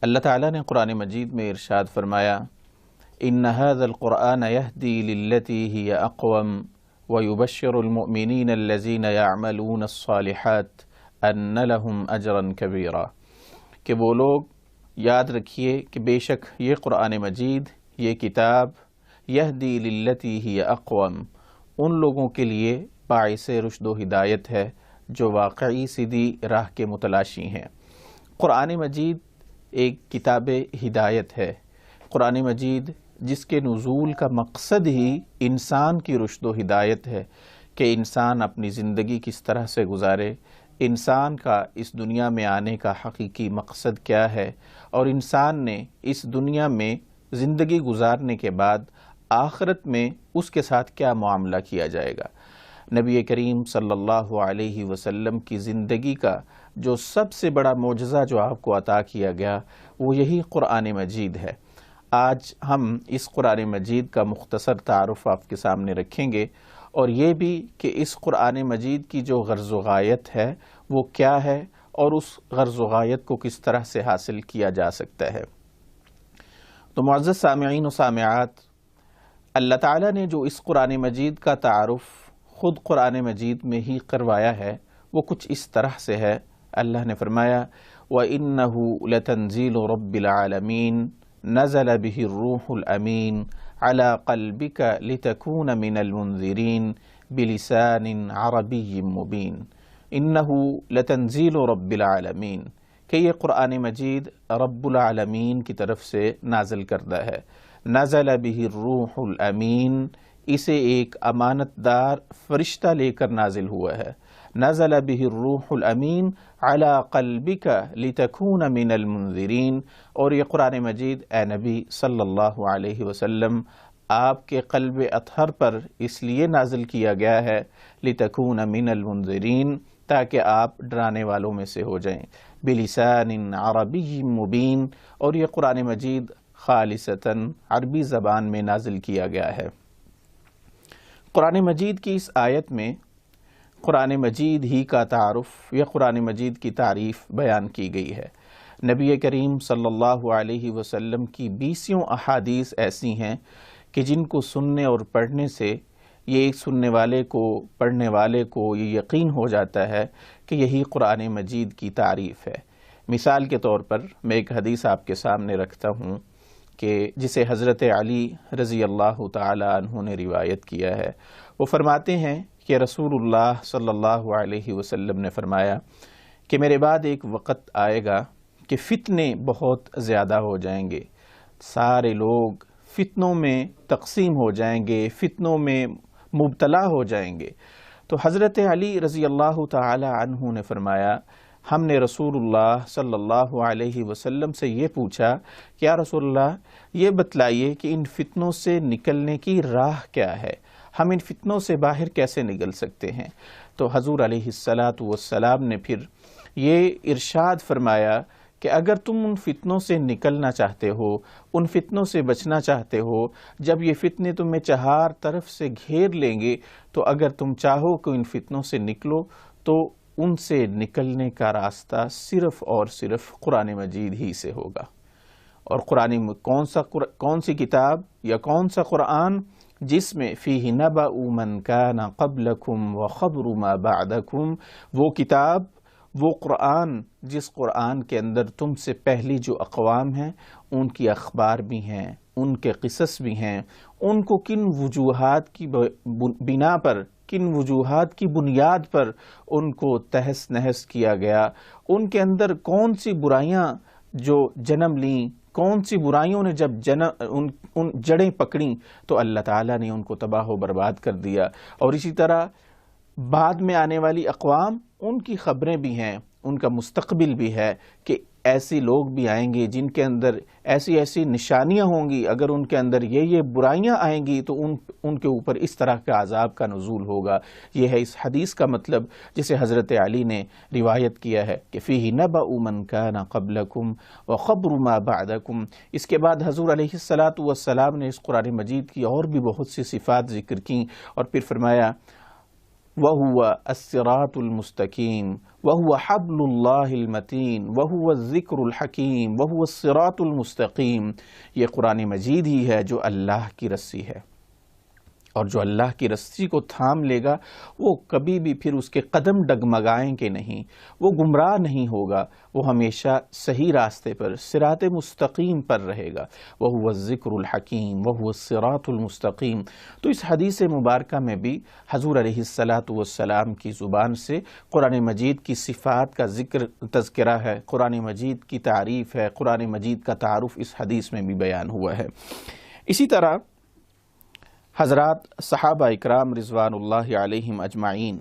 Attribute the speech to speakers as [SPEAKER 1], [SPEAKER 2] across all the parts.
[SPEAKER 1] اللہ تعالیٰ نے قرآن مجید میں ارشاد فرمایا ان هذا القرآن يهدي للتي هي اقوم ويبشر المؤمنين الذين يعملون الصالحات ان لهم اجرا كبيرا کہ وہ لوگ یاد رکھیے کہ بے شک یہ قرآن مجید، یہ کتاب یہدی للتی ہی اقوم، ان لوگوں کے لیے باعث رشد و ہدایت ہے جو واقعی سیدھی راہ کے متلاشی ہیں۔ قرآن مجید ایک کتاب ہدایت ہے۔ قرآن مجید جس کے نزول کا مقصد ہی انسان کی رشد و ہدایت ہے کہ انسان اپنی زندگی کس طرح سے گزارے، انسان کا اس دنیا میں آنے کا حقیقی مقصد کیا ہے، اور انسان نے اس دنیا میں زندگی گزارنے کے بعد آخرت میں اس کے ساتھ کیا معاملہ کیا جائے گا۔ نبی کریم صلی اللہ علیہ وسلم کی زندگی کا جو سب سے بڑا معجزہ جو آپ کو عطا کیا گیا وہ یہی قرآن مجید ہے۔ آج ہم اس قرآن مجید کا مختصر تعارف آپ کے سامنے رکھیں گے، اور یہ بھی کہ اس قرآن مجید کی جو غرض و غایت ہے وہ کیا ہے، اور اس غرض و غایت کو کس طرح سے حاصل کیا جا سکتا ہے۔ تو معزز سامعین و سامعات، اللہ تعالیٰ نے جو اس قرآن مجید کا تعارف خود قرآن مجید میں ہی کروایا ہے وہ کچھ اس طرح سے ہے۔ اللہ نے فرمایا وَإِنَّهُ لَتَنزِيلُ رَبِّ الْعَالَمِينَ نَزَلَ بِهِ الرُّوحُ الْأَمِينُ عَلَى قَلْبِكَ لِتَكُونَ مِنَ الْمُنذِرِينَ بِلِسَانٍ عَرَبِيٍّ مُبِينٍ إِنَّهُ لَتَنزِيلُ رَبِّ الْعَالَمِينَ کہ یہ قرآن مجید رب العالمین کی طرف سے نازل کردہ ہے۔ نزل بِهِ الرُّوحُ الْأَمِينُ اسے ایک امانت دار فرشتہ لے کر نازل ہوا ہے۔ نزل بِهِ الرُّوحُ الْأَمِينُ عَلَى قَلْبِكَ لِتَكُونَ مِنَ الْمُنذِرِينَ اور یہ قرآن مجید اے نبی صلی اللہ علیہ وسلم آپ کے قلب اطہر پر اس لیے نازل کیا گیا ہے لِتَكُونَ مِنَ الْمُنذِرِينَ تاکہ آپ ڈرانے والوں میں سے ہو جائیں۔ بِلِسَانٍ عَرَبِيٍّ مُبِينٍ اور یہ قرآن مجید خالصتاً عربی زبان میں نازل کیا گیا ہے۔ قرآن مجید کی اس آیت میں قرآن مجید ہی کا تعارف یا قرآن مجید کی تعریف بیان کی گئی ہے۔ نبی کریم صلی اللہ علیہ وسلم کی 20 احادیث ایسی ہیں کہ جن کو سننے اور پڑھنے سے یہ سننے والے کو، پڑھنے والے کو یہ یقین ہو جاتا ہے کہ یہی قرآن مجید کی تعریف ہے۔ مثال کے طور پر میں ایک حدیث آپ کے سامنے رکھتا ہوں کہ جسے حضرت علی رضی اللہ تعالی عنہ نے روایت کیا ہے۔ وہ فرماتے ہیں کہ رسول اللہ صلی اللہ علیہ وسلم نے فرمایا کہ میرے بعد ایک وقت آئے گا کہ فتنے بہت زیادہ ہو جائیں گے، سارے لوگ فتنوں میں تقسیم ہو جائیں گے، فتنوں میں مبتلا ہو جائیں گے۔ تو حضرت علی رضی اللہ تعالی عنہ نے فرمایا ہم نے رسول اللہ صلی اللہ علیہ وسلم سے یہ پوچھا کہ یا رسول اللہ یہ بتلائیے کہ ان فتنوں سے نکلنے کی راہ کیا ہے، ہم ان فتنوں سے باہر کیسے نکل سکتے ہیں؟ تو حضور علیہ السلام نے پھر یہ ارشاد فرمایا کہ اگر تم ان فتنوں سے نکلنا چاہتے ہو، ان فتنوں سے بچنا چاہتے ہو، جب یہ فتنے تمہیں چہار طرف سے گھیر لیں گے تو اگر تم چاہو کہ ان فتنوں سے نکلو تو ان سے نکلنے کا راستہ صرف اور صرف قرآن مجید ہی سے ہوگا۔ اور کون سی کتاب یا کون سا قرآن جس میں فیہ نبأ من کان قبلکم وخبر ما بعدکم، وہ کتاب، وہ قرآن جس قرآن کے اندر تم سے پہلی جو اقوام ہیں ان کی اخبار بھی ہیں، ان کے قصص بھی ہیں، ان کو کن وجوہات کی بنا پر، کن وجوہات کی بنیاد پر ان کو تہس نہس کیا گیا، ان کے اندر کون سی برائیاں جو جنم لیں، کون سی برائیوں نے جب ان جڑیں پکڑیں تو اللہ تعالیٰ نے ان کو تباہ و برباد کر دیا۔ اور اسی طرح بعد میں آنے والی اقوام ان کی خبریں بھی ہیں، ان کا مستقبل بھی ہے کہ ایسے لوگ بھی آئیں گے جن کے اندر ایسی ایسی نشانیاں ہوں گی، اگر ان کے اندر یہ برائیاں آئیں گی تو ان کے اوپر اس طرح کا عذاب کا نزول ہوگا۔ یہ ہے اس حدیث کا مطلب جسے حضرت علی نے روایت کیا ہے کہ فیہ نبأ من کان قبلکم وخبر ما بعدکم۔ اس کے بعد حضور علیہ السلام نے اس قرآن مجید کی اور بھی بہت سی صفات ذکر کیں اور پھر فرمایا وَهُوَ الصِّرَاطُ الْمُسْتَقِيمُ وَهُوَ حَبْلُ اللَّهِ الْمَتِينُ وَهُوَ الذِّكْرُ الْحَكِيمُ وَهُوَ الصِّرَاطُ الْمُسْتَقِيمُ۔ یہ قرآن مجید ہی ہے جو اللہ کی رسی ہے، اور جو اللہ کی رسی کو تھام لے گا وہ کبھی بھی پھر اس کے قدم ڈگمگائیں گے نہیں، وہ گمراہ نہیں ہوگا، وہ ہمیشہ صحیح راستے پر صراط مستقیم پر رہے گا۔ وَهُوَ الذِّكْرُ الْحَكِيمُ وَهُوَ الصِّرَاطُ الْمُسْتَقِيمُ۔ تو اس حدیث مبارکہ میں بھی حضور علیہ السلام کی زبان سے قرآن مجید کی صفات کا تذکرہ ہے، قرآن مجید کی تعریف ہے، قرآن مجید کا تعارف اس حدیث میں بھی بیان ہوا ہے۔ اسی طرح حضرات صحابہ اکرام رضوان اللہ علیہم اجمعین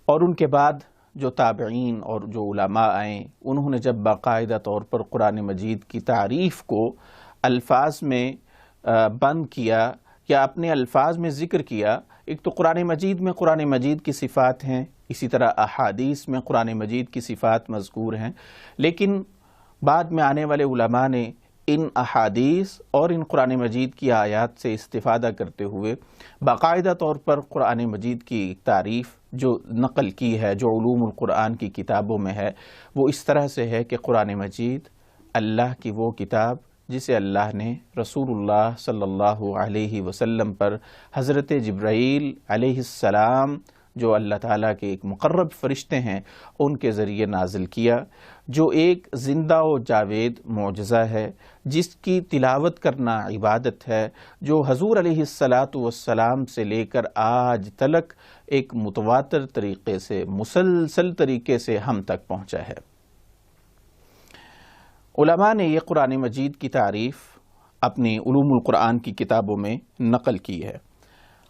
[SPEAKER 1] اور ان کے بعد جو تابعین اور جو علماء آئیں، انہوں نے جب باقاعدہ طور پر قرآن مجید کی تعریف کو الفاظ میں بند کیا یا اپنے الفاظ میں ذکر کیا، ایک تو قرآن مجید میں قرآن مجید کی صفات ہیں، اسی طرح احادیث میں قرآن مجید کی صفات مذکور ہیں، لیکن بعد میں آنے والے علماء نے ان احادیث اور ان قرآن مجید کی آیات سے استفادہ کرتے ہوئے باقاعدہ طور پر قرآن مجید کی تعریف جو نقل کی ہے، جو علوم القرآن کی کتابوں میں ہے، وہ اس طرح سے ہے کہ قرآن مجید اللہ کی وہ کتاب جسے اللہ نے رسول اللہ صلی اللہ علیہ وسلم پر حضرت جبرائیل علیہ السلام جو اللہ تعالیٰ کے ایک مقرب فرشتے ہیں ان کے ذریعے نازل کیا، جو ایک زندہ و جاوید معجزہ ہے، جس کی تلاوت کرنا عبادت ہے، جو حضور علیہ السلام سے لے کر آج تلک ایک متواتر طریقے سے، مسلسل طریقے سے ہم تک پہنچا ہے۔ علماء نے یہ قرآن مجید کی تعریف اپنی علوم القرآن کی کتابوں میں نقل کی ہے،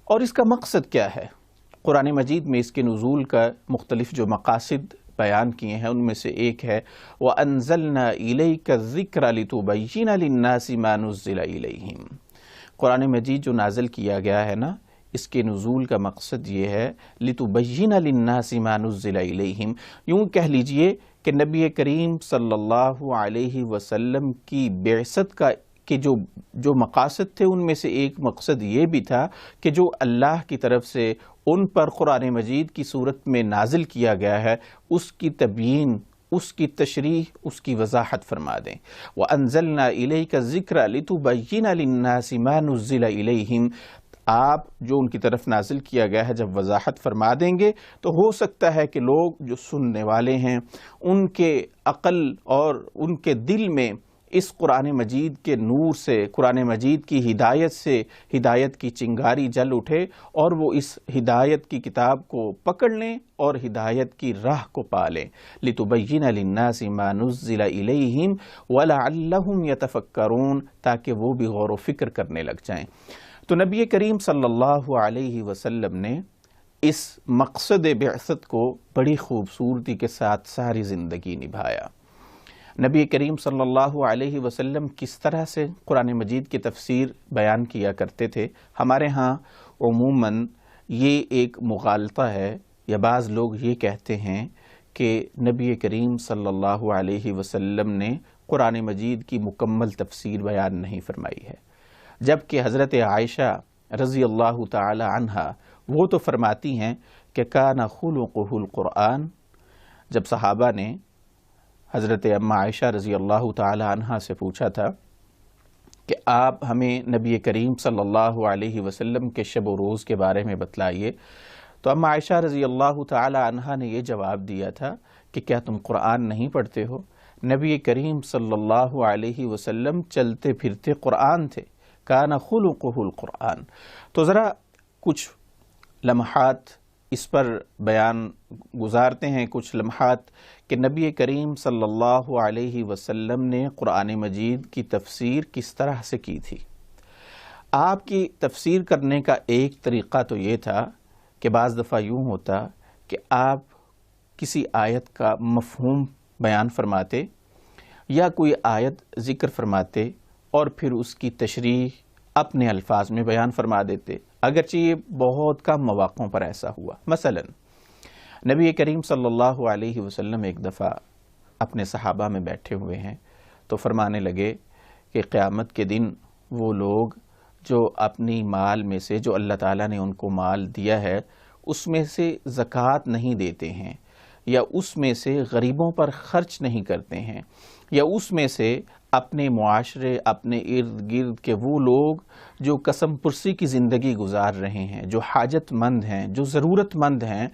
[SPEAKER 1] اور اس کا مقصد کیا ہے؟ قرآن مجید میں اس کے نزول کا مختلف جو مقاصد بیان کیے ہیں ان میں سے ایک ہے وَأَنزَلْنَا إِلَيْكَ الذِّكْرَ لِتُبَيِّنَ لِلنَّاسِ مَا نُزِّلَ إِلَيْهِمْ۔ قرآن مجید جو نازل کیا گیا ہے نا، اس کے نزول کا مقصد یہ ہے لِتُبَيِّنَ لِلنَّاسِ مَا نُزِّلَ إِلَيْهِمْ، یوں کہہ لیجئے کہ نبی کریم صلی اللہ علیہ وسلم کی بعثت کا کہ جو مقاصد تھے ان میں سے ایک مقصد یہ بھی تھا کہ جو اللہ کی طرف سے ان پر قرآن مجید کی صورت میں نازل کیا گیا ہے اس کی تبیین، اس کی تشریح، اس کی وضاحت فرما دیں۔ وَأَنزَلْنَا إِلَيْكَ الذِّكْرَ لِتُبَيِّنَ لِلنَّاسِ مَا نُزِّلَ إِلَيْهِمْ۔ آپ جو ان کی طرف نازل کیا گیا ہے جب وضاحت فرما دیں گے تو ہو سکتا ہے کہ لوگ جو سننے والے ہیں ان کے عقل اور ان کے دل میں اس قرآن مجید کے نور سے، قرآن مجید کی ہدایت سے ہدایت کی چنگاری جل اٹھے اور وہ اس ہدایت کی کتاب کو پکڑ لیں اور ہدایت کی راہ کو پا لیں۔ لِتُبَيِّنَ لِلنَّاسِ مَا نُزِّلَ إِلَيْهِمْ وَلَعَلَّهُمْ يَتَفَكَّرُونَ، تاکہ وہ بھی غور و فکر کرنے لگ جائیں۔ تو نبی کریم صلی اللہ علیہ وسلم نے اس مقصد بعثت کو بڑی خوبصورتی کے ساتھ ساری زندگی نبھایا۔ نبی کریم صلی اللہ علیہ وسلم کس طرح سے قرآن مجید کی تفسیر بیان کیا کرتے تھے؟ ہمارے ہاں عموماً یہ ایک مغالطہ ہے، یا بعض لوگ یہ کہتے ہیں کہ نبی کریم صلی اللہ علیہ وسلم نے قرآن مجید کی مکمل تفسیر بیان نہیں فرمائی ہے، جبکہ حضرت عائشہ رضی اللہ تعالی عنہا وہ تو فرماتی ہیں کہ کان خلقہ القرآن۔ جب صحابہ نے حضرت اما عائشہ رضی اللہ تعالی عنہا سے پوچھا تھا کہ آپ ہمیں نبی کریم صلی اللہ علیہ وسلم کے شب و روز کے بارے میں بتلائیے، تو اما عائشہ رضی اللہ تعالی عنہا نے یہ جواب دیا تھا کہ کیا تم قرآن نہیں پڑھتے ہو؟ نبی کریم صلی اللہ علیہ وسلم چلتے پھرتے قرآن تھے، کان خلقہ القرآن۔ تو ذرا کچھ لمحات اس پر بیان گزارتے ہیں، کچھ لمحات کہ نبی کریم صلی اللہ علیہ وسلم نے قرآن مجید کی تفسیر کس طرح سے کی تھی۔ آپ کی تفسیر کرنے کا ایک طریقہ تو یہ تھا کہ بعض دفعہ یوں ہوتا کہ آپ کسی آیت کا مفہوم بیان فرماتے یا کوئی آیت ذکر فرماتے اور پھر اس کی تشریح اپنے الفاظ میں بیان فرما دیتے، اگرچہ یہ بہت کم مواقعوں پر ایسا ہوا۔ مثلا نبی کریم صلی اللہ علیہ وسلم ایک دفعہ اپنے صحابہ میں بیٹھے ہوئے ہیں تو فرمانے لگے کہ قیامت کے دن وہ لوگ جو اپنی مال میں سے، جو اللہ تعالیٰ نے ان کو مال دیا ہے، اس میں سے زکوٰۃ نہیں دیتے ہیں، یا اس میں سے غریبوں پر خرچ نہیں کرتے ہیں، یا اس میں سے اپنے معاشرے، اپنے ارد گرد کے وہ لوگ جو قسم پرسی کی زندگی گزار رہے ہیں، جو حاجت مند ہیں، جو ضرورت مند ہیں،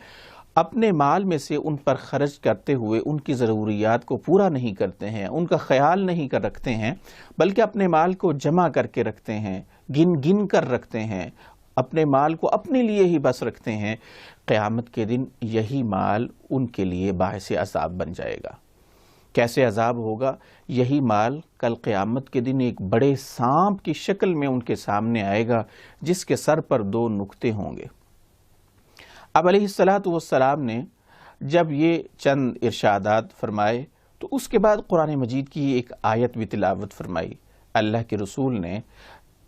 [SPEAKER 1] اپنے مال میں سے ان پر خرچ کرتے ہوئے ان کی ضروریات کو پورا نہیں کرتے ہیں، ان کا خیال نہیں کر رکھتے ہیں، بلکہ اپنے مال کو جمع کر کے رکھتے ہیں، گن گن کر رکھتے ہیں، اپنے مال کو اپنے لیے ہی بس رکھتے ہیں، قیامت کے دن یہی مال ان کے لیے باعث عذاب بن جائے گا۔ کیسے عذاب ہوگا؟ یہی مال کل قیامت کے دن ایک بڑے سانپ کی شکل میں ان کے سامنے آئے گا، جس کے سر پر 2 نقطے ہوں گے۔ اب علیہ السلام نے جب یہ چند ارشادات فرمائے تو اس کے بعد قرآن مجید کی ایک آیت بھی تلاوت فرمائی۔ اللہ کے رسول نے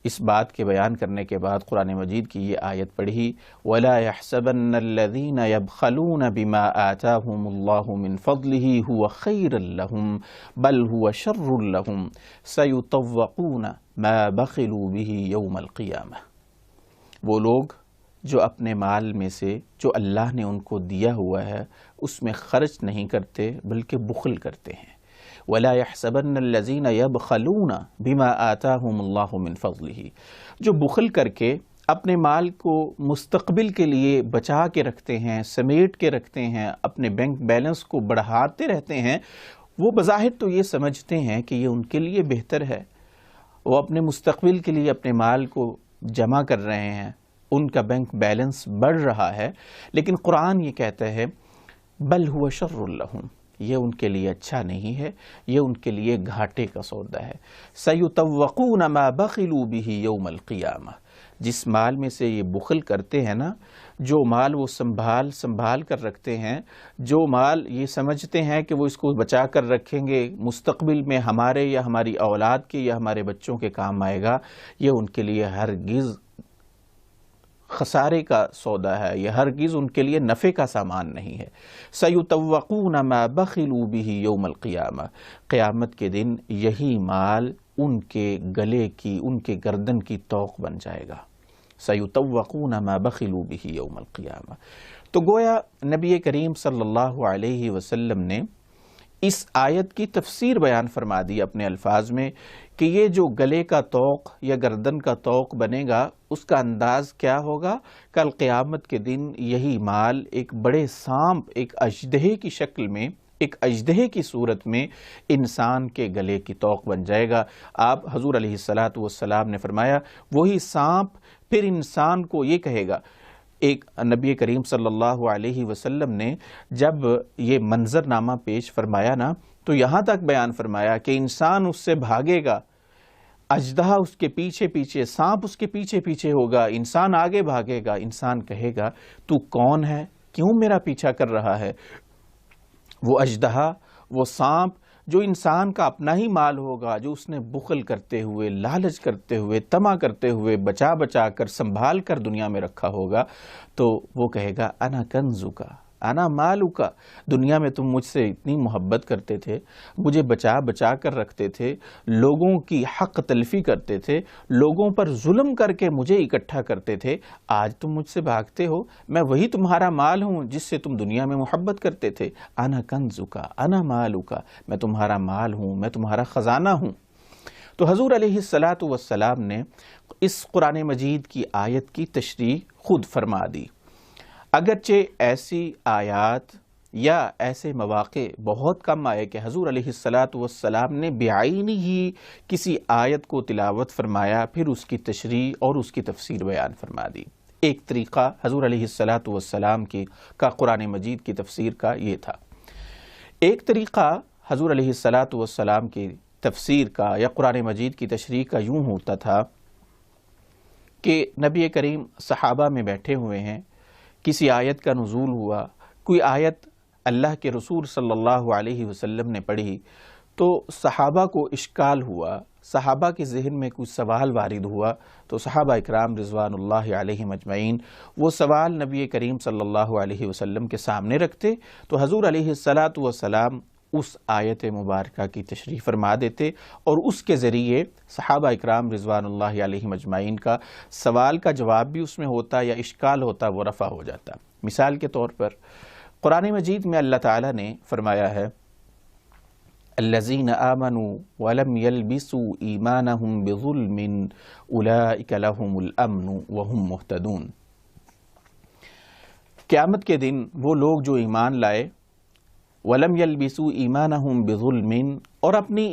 [SPEAKER 1] اس بات کے بیان کرنے کے بعد قرآن مجید کی یہ آیت پڑھی، وَلَا يَحْسَبَنَّ الَّذِينَ يَبْخَلُونَ بِمَا آتَاهُمُ اللَّهُ مِنْ فَضْلِهِ هُوَ خَيْرًا لَهُمْ بَلْ هُوَ شَرٌّ لَهُمْ سَيُطَوَّقُونَ مَا بَخِلُوا بِهِ يَوْمَ الْقِيَامَةِ۔ وہ لوگ جو اپنے مال میں سے جو اللہ نے ان کو دیا ہوا ہے اس میں خرچ نہیں کرتے بلکہ بخل کرتے ہیں۔ وَلَا يَحْسَبَنَّ الَّذِينَ يَبْخَلُونَ بِمَا آتَاهُمُ اللَّهُ مِنْ فَضْلِهِ، جو بخل کر کے اپنے مال کو مستقبل کے لیے بچا کے رکھتے ہیں، سمیٹ کے رکھتے ہیں، اپنے بینک بیلنس کو بڑھاتے رہتے ہیں، وہ بظاہر تو یہ سمجھتے ہیں کہ یہ ان کے لیے بہتر ہے، وہ اپنے مستقبل کے لیے اپنے مال کو جمع کر رہے ہیں، ان کا بینک بیلنس بڑھ رہا ہے، لیکن قرآن یہ کہتا ہے بل هو شر لهم، یہ ان کے لیے اچھا نہیں ہے، یہ ان کے لیے گھاٹے کا سودا ہے۔ سَيُطَوَّقُونَ مَا بَخِلُوا بِهِ يَوْمَ الْقِيَامَةِ، جس مال میں سے یہ بخل کرتے ہیں نا، جو مال وہ سنبھال کر رکھتے ہیں، جو مال یہ سمجھتے ہیں کہ وہ اس کو بچا کر رکھیں گے، مستقبل میں ہمارے یا ہماری اولاد کے یا ہمارے بچوں کے کام آئے گا، یہ ان کے لیے ہرگز خسارے کا سودا ہے، یہ ہرگز ان کے لیے نفع کا سامان نہیں ہے۔ سَيُطَوَّقُونَ مَا بَخِلُوا بِهِ يَوْمَ الْقِيَامَةِ، قیامت کے دن یہی مال ان کے گلے کی، ان کے گردن کی طوق بن جائے گا۔ سَيُطَوَّقُونَ مَا بَخِلُوا بِهِ يَوْمَ الْقِيَامَةِ۔ تو گویا نبی کریم صلی اللہ علیہ وسلم نے اس آیت کی تفسیر بیان فرما دی اپنے الفاظ میں کہ یہ جو گلے کا طوق یا گردن کا طوق بنے گا اس کا انداز کیا ہوگا؟ کل قیامت کے دن یہی مال ایک بڑے سانپ، ایک اژدہے کی شکل میں، ایک اژدہے کی صورت میں انسان کے گلے کی طوق بن جائے گا۔ آپ حضور علیہ السلام نے فرمایا وہی سانپ پھر انسان کو یہ کہے گا، ایک نبی کریم صلی اللہ علیہ وسلم نے جب یہ منظر نامہ پیش فرمایا نا تو یہاں تک بیان فرمایا کہ انسان اس سے بھاگے گا، اژدہا اس کے پیچھے پیچھے، سانپ اس کے پیچھے پیچھے ہوگا، انسان آگے بھاگے گا، انسان کہے گا تو کون ہے، کیوں میرا پیچھا کر رہا ہے؟ وہ اژدہا، وہ سانپ جو انسان کا اپنا ہی مال ہوگا، جو اس نے بخل کرتے ہوئے، لالچ کرتے ہوئے، طمع کرتے ہوئے بچا بچا کر سنبھال کر دنیا میں رکھا ہوگا، تو وہ کہے گا انا کنزکا انا مالکا، دنیا میں تم مجھ سے اتنی محبت کرتے تھے، مجھے بچا بچا کر رکھتے تھے، لوگوں کی حق تلفی کرتے تھے، لوگوں پر ظلم کر کے مجھے اکٹھا کرتے تھے، آج تم مجھ سے بھاگتے ہو، میں وہی تمہارا مال ہوں جس سے تم دنیا میں محبت کرتے تھے۔ انا کنزکا انا مالکا، میں تمہارا مال ہوں، میں تمہارا خزانہ ہوں۔ تو حضور علیہ السلام نے اس قرآن مجید کی آیت کی تشریح خود فرما دی۔ اگرچہ ایسی آیات یا ایسے مواقع بہت کم آئے کہ حضور علیہ السلام نے بعینی ہی کسی آیت کو تلاوت فرمایا، پھر اس کی تشریح اور اس کی تفسیر بیان فرما دی۔ ایک طریقہ حضور علیہ السلام کا قرآن مجید کی تفسیر کا یہ تھا۔ ایک طریقہ حضور علیہ السلام کی تفسیر کا یا قرآن مجید کی تشریح کا یوں ہوتا تھا کہ نبی کریم صحابہ میں بیٹھے ہوئے ہیں، کسی آیت کا نزول ہوا، کوئی آیت اللہ کے رسول صلی اللہ علیہ وسلم نے پڑھی تو صحابہ کو اشکال ہوا، صحابہ کے ذہن میں کچھ سوال وارد ہوا، تو صحابہ اکرام رضوان اللہ علیہم اجمعین وہ سوال نبی کریم صلی اللہ علیہ وسلم کے سامنے رکھتے، تو حضور علیہ السلام اس آیت مبارکہ کی تشریح فرما دیتے اور اس کے ذریعے صحابہ اکرام رضوان اللہ علیہم اجمعین کا سوال کا جواب بھی اس میں ہوتا یا اشکال ہوتا وہ رفع ہو جاتا۔ مثال کے طور پر قرآن مجید میں اللہ تعالیٰ نے فرمایا ہے الذین آمنوا ولم يلبسوا ایمانہم بظلم اولئک لہم الامن وہم مہتدون۔ قیامت کے دن وہ لوگ جو ایمان لائے، ولم یلبسوا ایمانہم بظلم، اور اپنے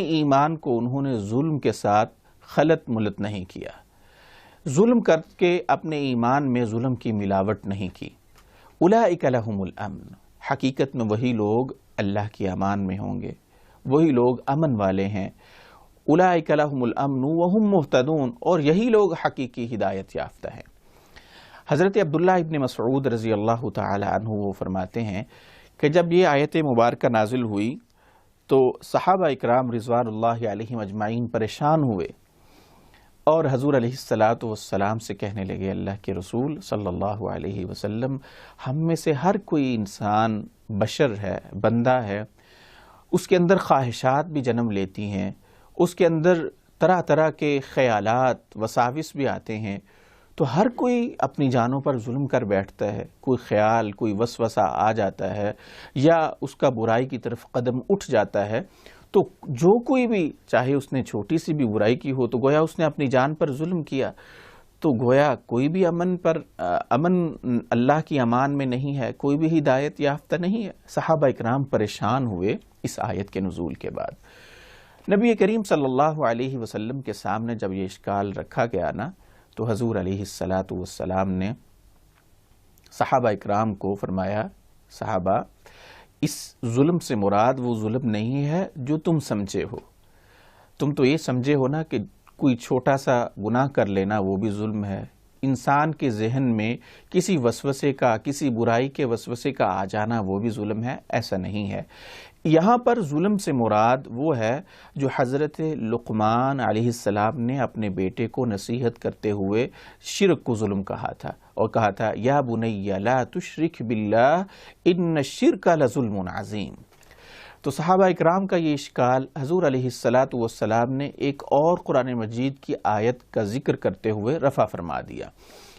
[SPEAKER 1] ایمان کو انہوں نے ظلم کے ساتھ خلط ملت نہیں کیا، ظلم کر کے اپنے ایمان میں ظلم کی ملاوٹ نہیں کی، اولئک لہم الامن، حقیقت میں وہی لوگ اللہ کی امان میں ہوں گے، وہی لوگ امن والے ہیں، اولئک لہم الامن وہم مہتدون، اور یہی لوگ حقیقی ہدایت یافتہ ہیں۔ حضرت عبداللہ ابن مسعود رضی اللہ تعالی عنہ وہ فرماتے ہیں کہ جب یہ آیت مبارکہ نازل ہوئی تو صحابہ اکرام رضوان اللہ علیہم اجمعین پریشان ہوئے اور حضور علیہ السلام سے کہنے لگے اللہ کے رسول صلی اللہ علیہ وسلم، ہم میں سے ہر کوئی انسان بشر ہے، بندہ ہے، اس کے اندر خواہشات بھی جنم لیتی ہیں، اس کے اندر طرح طرح کے خیالات وساوس بھی آتے ہیں، تو ہر کوئی اپنی جانوں پر ظلم کر بیٹھتا ہے، کوئی خیال کوئی وسوسہ آ جاتا ہے یا اس کا برائی کی طرف قدم اٹھ جاتا ہے، تو جو کوئی بھی چاہے اس نے چھوٹی سی بھی برائی کی ہو تو گویا اس نے اپنی جان پر ظلم کیا، تو گویا کوئی بھی امن اللہ کی امان میں نہیں ہے، کوئی بھی ہدایت یافتہ نہیں ہے۔ صحابہ اکرام پریشان ہوئے اس آیت کے نزول کے بعد۔ نبی کریم صلی اللہ علیہ وسلم کے سامنے جب یہ اشکال رکھا گیا نا، تو حضور علیہ السلام نے صحابہ اکرام کو فرمایا، صحابہ اس ظلم سے مراد وہ ظلم نہیں ہے جو تم سمجھے ہو، تم تو یہ سمجھے ہو نا کہ کوئی چھوٹا سا گناہ کر لینا وہ بھی ظلم ہے، انسان کے ذہن میں کسی وسوسے کا، کسی برائی کے وسوسے کا آ جانا وہ بھی ظلم ہے، ایسا نہیں ہے۔ یہاں پر ظلم سے مراد وہ ہے جو حضرت لقمان علیہ السلام نے اپنے بیٹے کو نصیحت کرتے ہوئے شرک کو ظلم کہا تھا، اور کہا تھا یا بنی لا تشرک باللہ ان الشرک لظلم عظیم۔ تو صحابہ اکرام کا یہ اشکال حضور علیہ السلام نے ایک اور قرآن مجید کی آیت کا ذکر کرتے ہوئے رفع فرما دیا،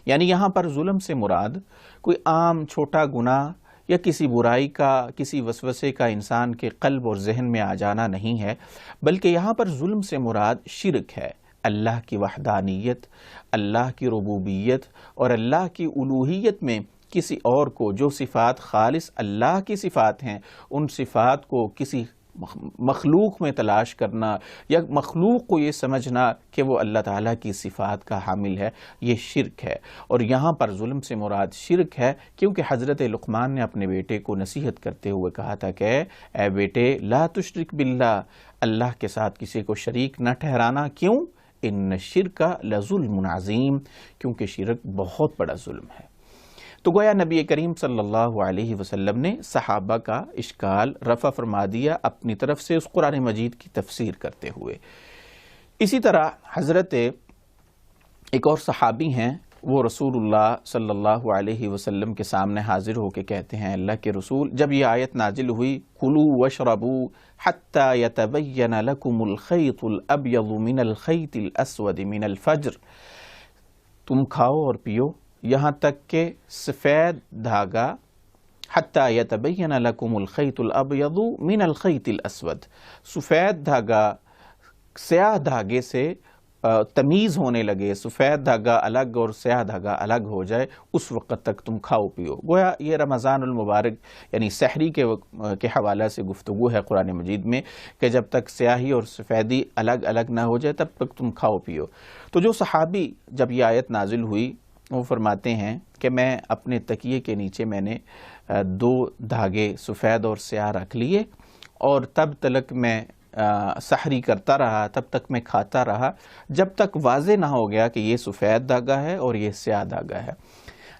[SPEAKER 1] یعنی یہاں پر ظلم سے مراد کوئی عام چھوٹا گناہ یا کسی برائی کا، کسی وسوسے کا انسان کے قلب اور ذہن میں آ جانا نہیں ہے، بلکہ یہاں پر ظلم سے مراد شرک ہے، اللہ کی وحدانیت، اللہ کی ربوبیت اور اللہ کی الوہیت میں کسی اور کو، جو صفات خالص اللہ کی صفات ہیں، ان صفات کو کسی مخلوق میں تلاش کرنا یا مخلوق کو یہ سمجھنا کہ وہ اللہ تعالیٰ کی صفات کا حامل ہے، یہ شرک ہے۔ اور یہاں پر ظلم سے مراد شرک ہے، کیونکہ حضرت لقمان نے اپنے بیٹے کو نصیحت کرتے ہوئے کہا تھا کہ اے بیٹے لا تشرک باللہ، اللہ کے ساتھ کسی کو شریک نہ ٹھہرانا، کیوں؟ ان الشرک لظلم عظیم، کیونکہ شرک بہت بڑا ظلم ہے۔ تو گویا نبی کریم صلی اللہ علیہ وسلم نے صحابہ کا اشکال رفع فرما دیا اپنی طرف سے اس قرآن مجید کی تفسیر کرتے ہوئے۔ اسی طرح حضرت ایک اور صحابی ہیں، وہ رسول اللہ صلی اللہ علیہ وسلم کے سامنے حاضر ہو کے کہتے ہیں اللہ کے رسول، جب یہ آیت نازل ہوئی کُلُوا وَاشْرَبُوا حَتَّى يَتَبَيَّنَ لَكُمُ الْخَيْطُ الْأَبْيَضُ مِنَ الْخَيْطِ الْأَسْوَدِ مِنَ الْفَجْرِ، تم کھاؤ اور پیو یہاں تک کہ سفید دھاگا، حتیٰ یتبین لکم الخیط الابیض من الخیط الاسود، سفید دھاگا سیاہ دھاگے سے تمیز ہونے لگے، سفید دھاگا الگ اور سیاہ دھاگا الگ ہو جائے، اس وقت تک تم کھاؤ پیو۔ گویا یہ رمضان المبارک یعنی سحری کے حوالے سے گفتگو ہے قرآن مجید میں کہ جب تک سیاہی اور سفیدی الگ الگ نہ ہو جائے تب تک تم کھاؤ پیو۔ تو جو صحابی جب یہ آیت نازل ہوئی وہ فرماتے ہیں کہ میں اپنے تکیے کے نیچے میں نے 2 دھاگے سفید اور سیاہ رکھ لیے، اور تب تلک میں سحری کرتا رہا، تب تک میں کھاتا رہا جب تک واضح نہ ہو گیا کہ یہ سفید دھاگا ہے اور یہ سیاہ دھاگا ہے۔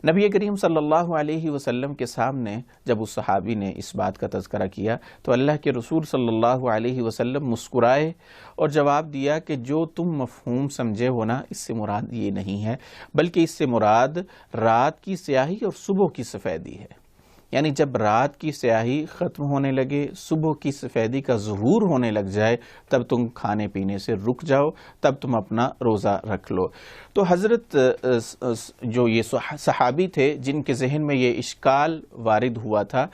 [SPEAKER 1] نبی کریم صلی اللہ علیہ وسلم کے سامنے جب اس صحابی نے اس بات کا تذکرہ کیا تو اللہ کے رسول صلی اللہ علیہ وسلم مسکرائے اور جواب دیا کہ جو تم مفہوم سمجھے ہو نا، اس سے مراد یہ نہیں ہے، بلکہ اس سے مراد رات کی سیاہی اور صبح کی سفیدی ہے۔ یعنی جب رات کی سیاہی ختم ہونے لگے، صبح کی سفیدی کا ظہور ہونے لگ جائے، تب تم کھانے پینے سے رک جاؤ، تب تم اپنا روزہ رکھ لو۔ تو حضرت جو یہ صحابی تھے جن کے ذہن میں یہ اشکال وارد ہوا تھا،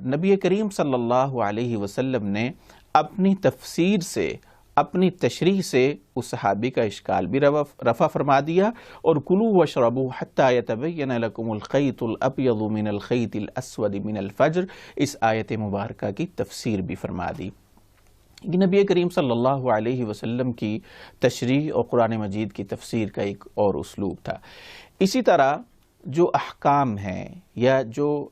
[SPEAKER 1] نبی کریم صلی اللہ علیہ وسلم نے اپنی تفسیر سے، اپنی تشریح سے اس صحابی کا اشکال بھی رفع فرما دیا، اور کلوا واشربوا حتی یتبین لکم الخیط الابیض من الخیط الاسود من الفجر، اس آیت مبارکہ کی تفسیر بھی فرما دی۔ یہ نبی کریم صلی اللہ علیہ وسلم کی تشریح اور قرآن مجید کی تفسیر کا ایک اور اسلوب تھا۔ اسی طرح جو احکام ہیں، یا جو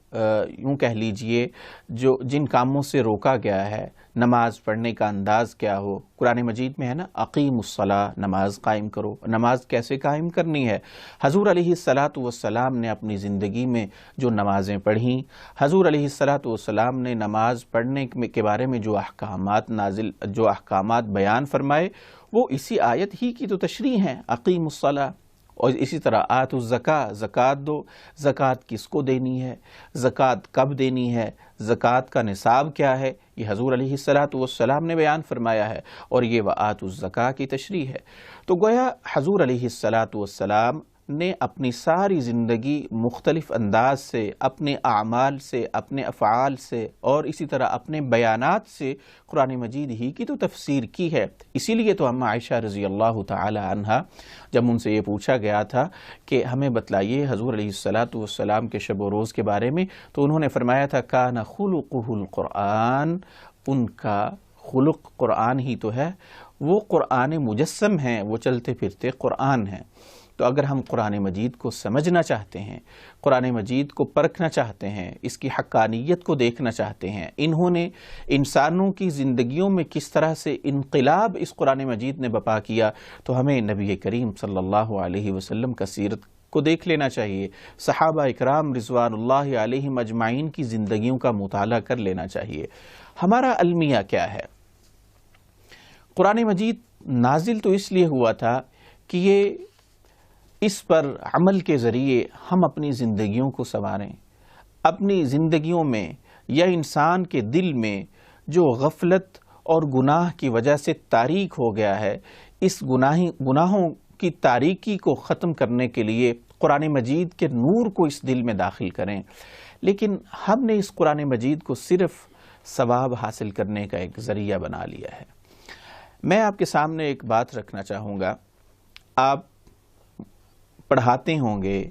[SPEAKER 1] یوں کہہ لیجئے جو جن کاموں سے روکا گیا ہے، نماز پڑھنے کا انداز کیا ہو، قرآن مجید میں ہے نا، اقیموا الصلاۃ، نماز قائم کرو۔ نماز کیسے قائم کرنی ہے؟ حضور علیہ الصلاۃ والسلام نے اپنی زندگی میں جو نمازیں پڑھیں، حضور علیہ الصلاۃ والسلام نے نماز پڑھنے کے بارے میں جو احکامات بیان فرمائے، وہ اسی آیت ہی کی تو تشریح ہیں، اقیموا الصلاۃ۔ اور اسی طرح آتوا الزکاۃ، زکوٰۃ دو۔ زکوٰۃ کس کو دینی ہے، زکوٰۃ کب دینی ہے، زکوٰۃ کا نصاب کیا ہے، یہ حضور علیہ الصلاۃ والسلام نے بیان فرمایا ہے، اور یہ وآتوا الزکاۃ کی تشریح ہے۔ تو گویا حضور علیہ الصلاۃ والسلام نے اپنی ساری زندگی مختلف انداز سے، اپنے اعمال سے، اپنے افعال سے، اور اسی طرح اپنے بیانات سے قرآن مجید ہی کی تو تفسیر کی ہے۔ اسی لیے تو اما عائشہ رضی اللہ تعالی عنہا، جب ان سے یہ پوچھا گیا تھا کہ ہمیں بتلائیے حضور علیہ الصلاۃ والسلام کے شب و روز کے بارے میں، تو انہوں نے فرمایا تھا کان خلقہ القرآن، ان کا خلق قرآن ہی تو ہے، وہ قرآن مجسم ہیں، وہ چلتے پھرتے قرآن ہیں۔ تو اگر ہم قرآن مجید کو سمجھنا چاہتے ہیں، قرآن مجید کو پرکھنا چاہتے ہیں، اس کی حقانیت کو دیکھنا چاہتے ہیں، انہوں نے انسانوں کی زندگیوں میں کس طرح سے انقلاب اس قرآن مجید نے بپا کیا، تو ہمیں نبی کریم صلی اللہ علیہ وسلم کا سیرت کو دیکھ لینا چاہیے، صحابہ اکرام رضوان اللہ علیہم اجمعین کی زندگیوں کا مطالعہ کر لینا چاہیے۔ ہمارا المیہ کیا ہے؟ قرآن مجید نازل تو اس لیے ہوا تھا کہ یہ اس پر عمل کے ذریعے ہم اپنی زندگیوں کو سنواریں، اپنی زندگیوں میں یا انسان کے دل میں جو غفلت اور گناہ کی وجہ سے تاریک ہو گیا ہے، اس گناہوں کی تاریکی کو ختم کرنے کے لیے قرآن مجید کے نور کو اس دل میں داخل کریں۔ لیکن ہم نے اس قرآن مجید کو صرف ثواب حاصل کرنے کا ایک ذریعہ بنا لیا ہے۔ میں آپ کے سامنے ایک بات رکھنا چاہوں گا، آپ پڑھاتے ہوں گے،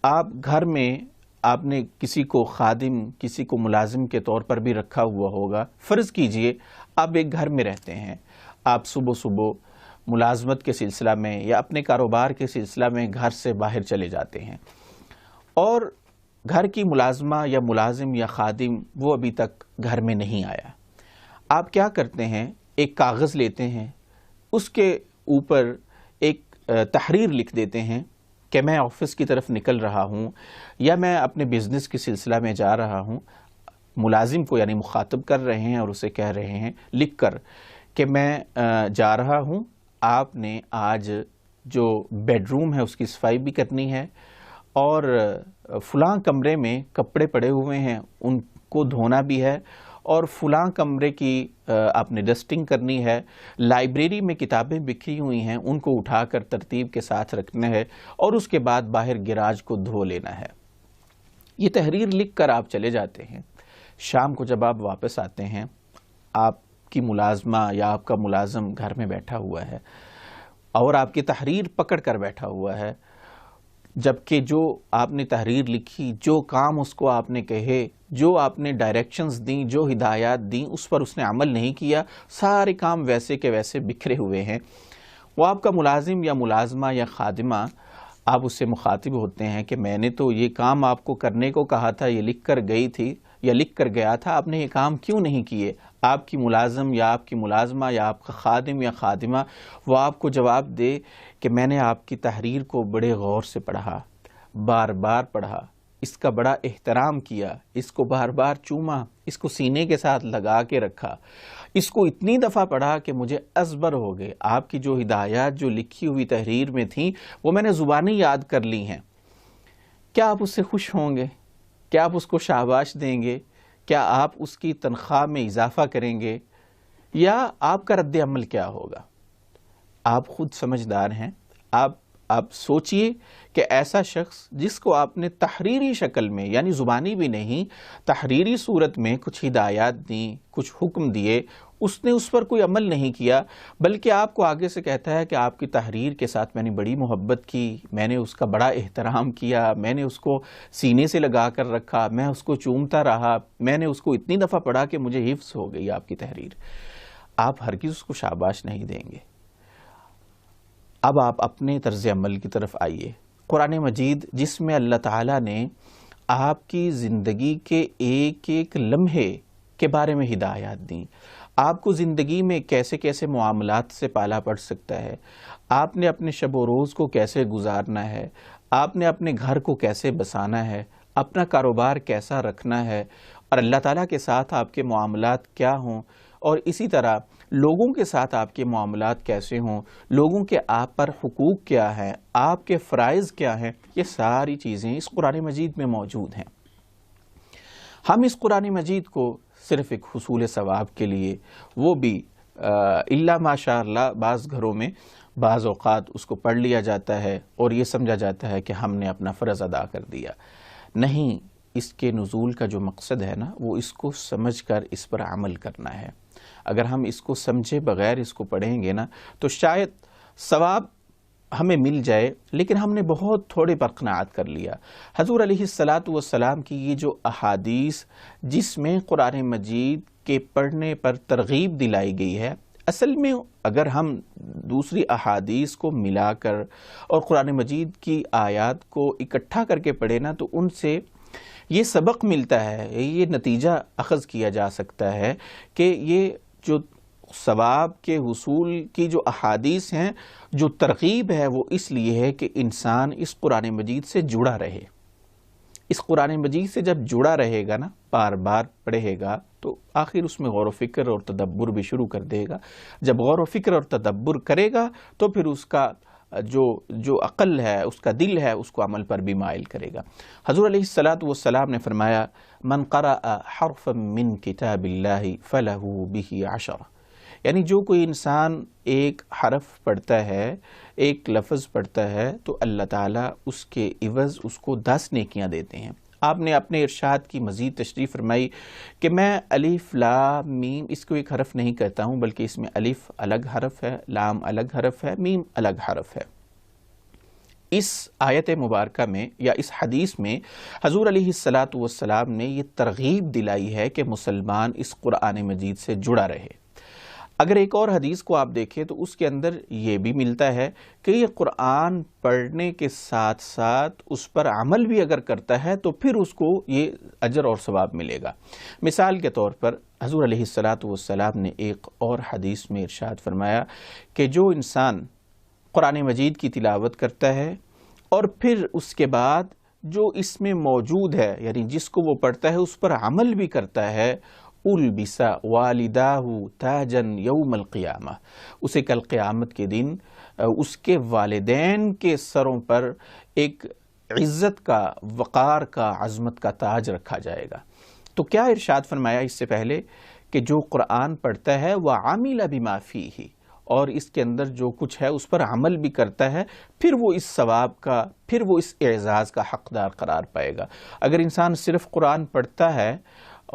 [SPEAKER 1] آپ گھر میں آپ نے کسی کو خادم، کسی کو ملازم کے طور پر بھی رکھا ہوا ہوگا۔ فرض کیجئے آپ ایک گھر میں رہتے ہیں، آپ صبح صبح ملازمت کے سلسلہ میں یا اپنے کاروبار کے سلسلہ میں گھر سے باہر چلے جاتے ہیں، اور گھر کی ملازمہ یا ملازم یا خادم وہ ابھی تک گھر میں نہیں آیا۔ آپ کیا کرتے ہیں؟ ایک کاغذ لیتے ہیں، اس کے اوپر ایک تحریر لکھ دیتے ہیں کہ میں آفس کی طرف نکل رہا ہوں، یا میں اپنے بزنس کے سلسلہ میں جا رہا ہوں۔ ملازم کو یعنی مخاطب کر رہے ہیں اور اسے کہہ رہے ہیں لکھ کر کہ میں جا رہا ہوں، آپ نے آج جو بیڈ روم ہے اس کی صفائی بھی کرنی ہے، اور فلاں کمرے میں کپڑے پڑے ہوئے ہیں ان کو دھونا بھی ہے، اور فلاں کمرے کی آپ نے ڈسٹنگ کرنی ہے، لائبریری میں کتابیں بکھری ہوئی ہیں ان کو اٹھا کر ترتیب کے ساتھ رکھنا ہے، اور اس کے بعد باہر گراج کو دھو لینا ہے۔ یہ تحریر لکھ کر آپ چلے جاتے ہیں۔ شام کو جب آپ واپس آتے ہیں، آپ کی ملازمہ یا آپ کا ملازم گھر میں بیٹھا ہوا ہے اور آپ کی تحریر پکڑ کر بیٹھا ہوا ہے، جبکہ جو آپ نے تحریر لکھی، جو کام اس کو آپ نے کہے، جو آپ نے ڈائریکشنز دیں، جو ہدایات دیں، اس پر اس نے عمل نہیں کیا، سارے کام ویسے کے ویسے بکھرے ہوئے ہیں۔ وہ آپ کا ملازم یا ملازمہ یا خادمہ، آپ اس سے مخاطب ہوتے ہیں کہ میں نے تو یہ کام آپ کو کرنے کو کہا تھا، یہ لکھ کر گئی تھی یا لکھ کر گیا تھا، آپ نے یہ کام کیوں نہیں کیے؟ آپ کی ملازم یا آپ کی ملازمہ یا آپ کا خادم یا خادمہ وہ آپ کو جواب دے کہ میں نے آپ کی تحریر کو بڑے غور سے پڑھا، بار بار پڑھا، اس کا بڑا احترام کیا، اس کو بار بار چوما، اس کو سینے کے ساتھ لگا کے رکھا، اس کو اتنی دفعہ پڑھا کہ مجھے ازبر ہو گئے، آپ کی جو ہدایات جو لکھی ہوئی تحریر میں تھیں وہ میں نے زبانی یاد کر لی ہیں۔ کیا آپ اس سے خوش ہوں گے؟ کیا آپ اس کو شاباش دیں گے؟ کیا آپ اس کی تنخواہ میں اضافہ کریں گے؟ یا آپ کا رد عمل کیا ہوگا؟ آپ خود سمجھدار ہیں. آپ سوچئے کہ ایسا شخص جس کو آپ نے تحریری شکل میں، یعنی زبانی بھی نہیں، تحریری صورت میں کچھ ہدایات دیں، کچھ حکم دیے، اس نے اس پر کوئی عمل نہیں کیا، بلکہ آپ کو آگے سے کہتا ہے کہ آپ کی تحریر کے ساتھ میں نے بڑی محبت کی، میں نے اس کا بڑا احترام کیا، میں نے اس کو سینے سے لگا کر رکھا، میں اس کو چومتا رہا، میں نے اس کو اتنی دفعہ پڑھا کہ مجھے حفظ ہو گئی آپ کی تحریر. آپ ہرگز اس کو شاباش نہیں دیں گے. اب آپ اپنے طرز عمل کی طرف آئیے. قرآن مجید جس میں اللہ تعالیٰ نے آپ کی زندگی کے ایک ایک لمحے کے بارے میں ہدایات دیں، آپ کو زندگی میں کیسے کیسے معاملات سے پالا پڑ سکتا ہے، آپ نے اپنے شب و روز کو کیسے گزارنا ہے، آپ نے اپنے گھر کو کیسے بسانا ہے، اپنا کاروبار کیسا رکھنا ہے، اور اللہ تعالیٰ کے ساتھ آپ کے معاملات کیا ہوں، اور اسی طرح لوگوں کے ساتھ آپ کے معاملات کیسے ہوں، لوگوں کے آپ پر حقوق کیا ہیں، آپ کے فرائض کیا ہیں، یہ ساری چیزیں اس قرآن مجید میں موجود ہیں. ہم اس قرآن مجید کو صرف ایک حصول ثواب کے لیے، وہ بھی الا ماشاء اللہ بعض گھروں میں بعض اوقات اس کو پڑھ لیا جاتا ہے اور یہ سمجھا جاتا ہے کہ ہم نے اپنا فرض ادا کر دیا. نہیں، اس کے نزول کا جو مقصد ہے نا، وہ اس کو سمجھ کر اس پر عمل کرنا ہے. اگر ہم اس کو سمجھے بغیر اس کو پڑھیں گے نا تو شاید ثواب ہمیں مل جائے، لیکن ہم نے بہت تھوڑے پر قناعت کر لیا. حضور علیہ الصلاۃ والسلام کی یہ جو احادیث جس میں قرآن مجید کے پڑھنے پر ترغیب دلائی گئی ہے، اصل میں اگر ہم دوسری احادیث کو ملا کر اور قرآن مجید کی آیات کو اکٹھا کر کے پڑھیں نا تو ان سے یہ سبق ملتا ہے، یہ نتیجہ اخذ کیا جا سکتا ہے کہ یہ جو ثواب کے حصول کی جو احادیث ہیں، جو ترغیب ہے، وہ اس لیے ہے کہ انسان اس قرآن مجید سے جڑا رہے. اس قرآن مجید سے جب جڑا رہے گا نا، بار بار پڑھے گا تو آخر اس میں غور و فکر اور تدبر بھی شروع کر دے گا. جب غور و فکر اور تدبر کرے گا تو پھر اس کا جو عقل ہے، اس کا دل ہے، اس کو عمل پر بھی مائل کرے گا. حضور علیہ الصلاۃ والسلام نے فرمایا، من قرأ حرفا من کتاب اللہ فلہ بہ عشر، یعنی جو کوئی انسان ایک حرف پڑھتا ہے، ایک لفظ پڑھتا ہے تو اللہ تعالیٰ اس کے عوض اس کو 10 نیکیاں دیتے ہیں. آپ نے اپنے ارشاد کی مزید تشریح فرمائی کہ میں الف لام میم اس کو ایک حرف نہیں کہتا ہوں، بلکہ اس میں الف الگ حرف ہے، لام الگ حرف ہے، میم الگ حرف ہے. اس آیت مبارکہ میں یا اس حدیث میں حضور علیہ الصلاۃ والسلام نے یہ ترغیب دلائی ہے کہ مسلمان اس قرآن مجید سے جڑا رہے. اگر ایک اور حدیث کو آپ دیکھیں تو اس کے اندر یہ بھی ملتا ہے کہ یہ قرآن پڑھنے کے ساتھ ساتھ اس پر عمل بھی اگر کرتا ہے تو پھر اس کو یہ اجر اور ثواب ملے گا. مثال کے طور پر حضور علیہ الصلاۃ والسلام نے ایک اور حدیث میں ارشاد فرمایا کہ جو انسان قرآن مجید کی تلاوت کرتا ہے اور پھر اس کے بعد جو اس میں موجود ہے، یعنی جس کو وہ پڑھتا ہے اس پر عمل بھی کرتا ہے، البس والداہ تاجا یوم القیامہ، اسے کل قیامت کے دن اس کے والدین کے سروں پر ایک عزت کا، وقار کا، عظمت کا تاج رکھا جائے گا. تو کیا ارشاد فرمایا اس سے پہلے کہ جو قرآن پڑھتا ہے وَعَمِلَ بِمَا فِيهِ، اور اس کے اندر جو کچھ ہے اس پر عمل بھی کرتا ہے، پھر وہ اس ثواب کا، پھر وہ اس اعزاز کا حقدار قرار پائے گا. اگر انسان صرف قرآن پڑھتا ہے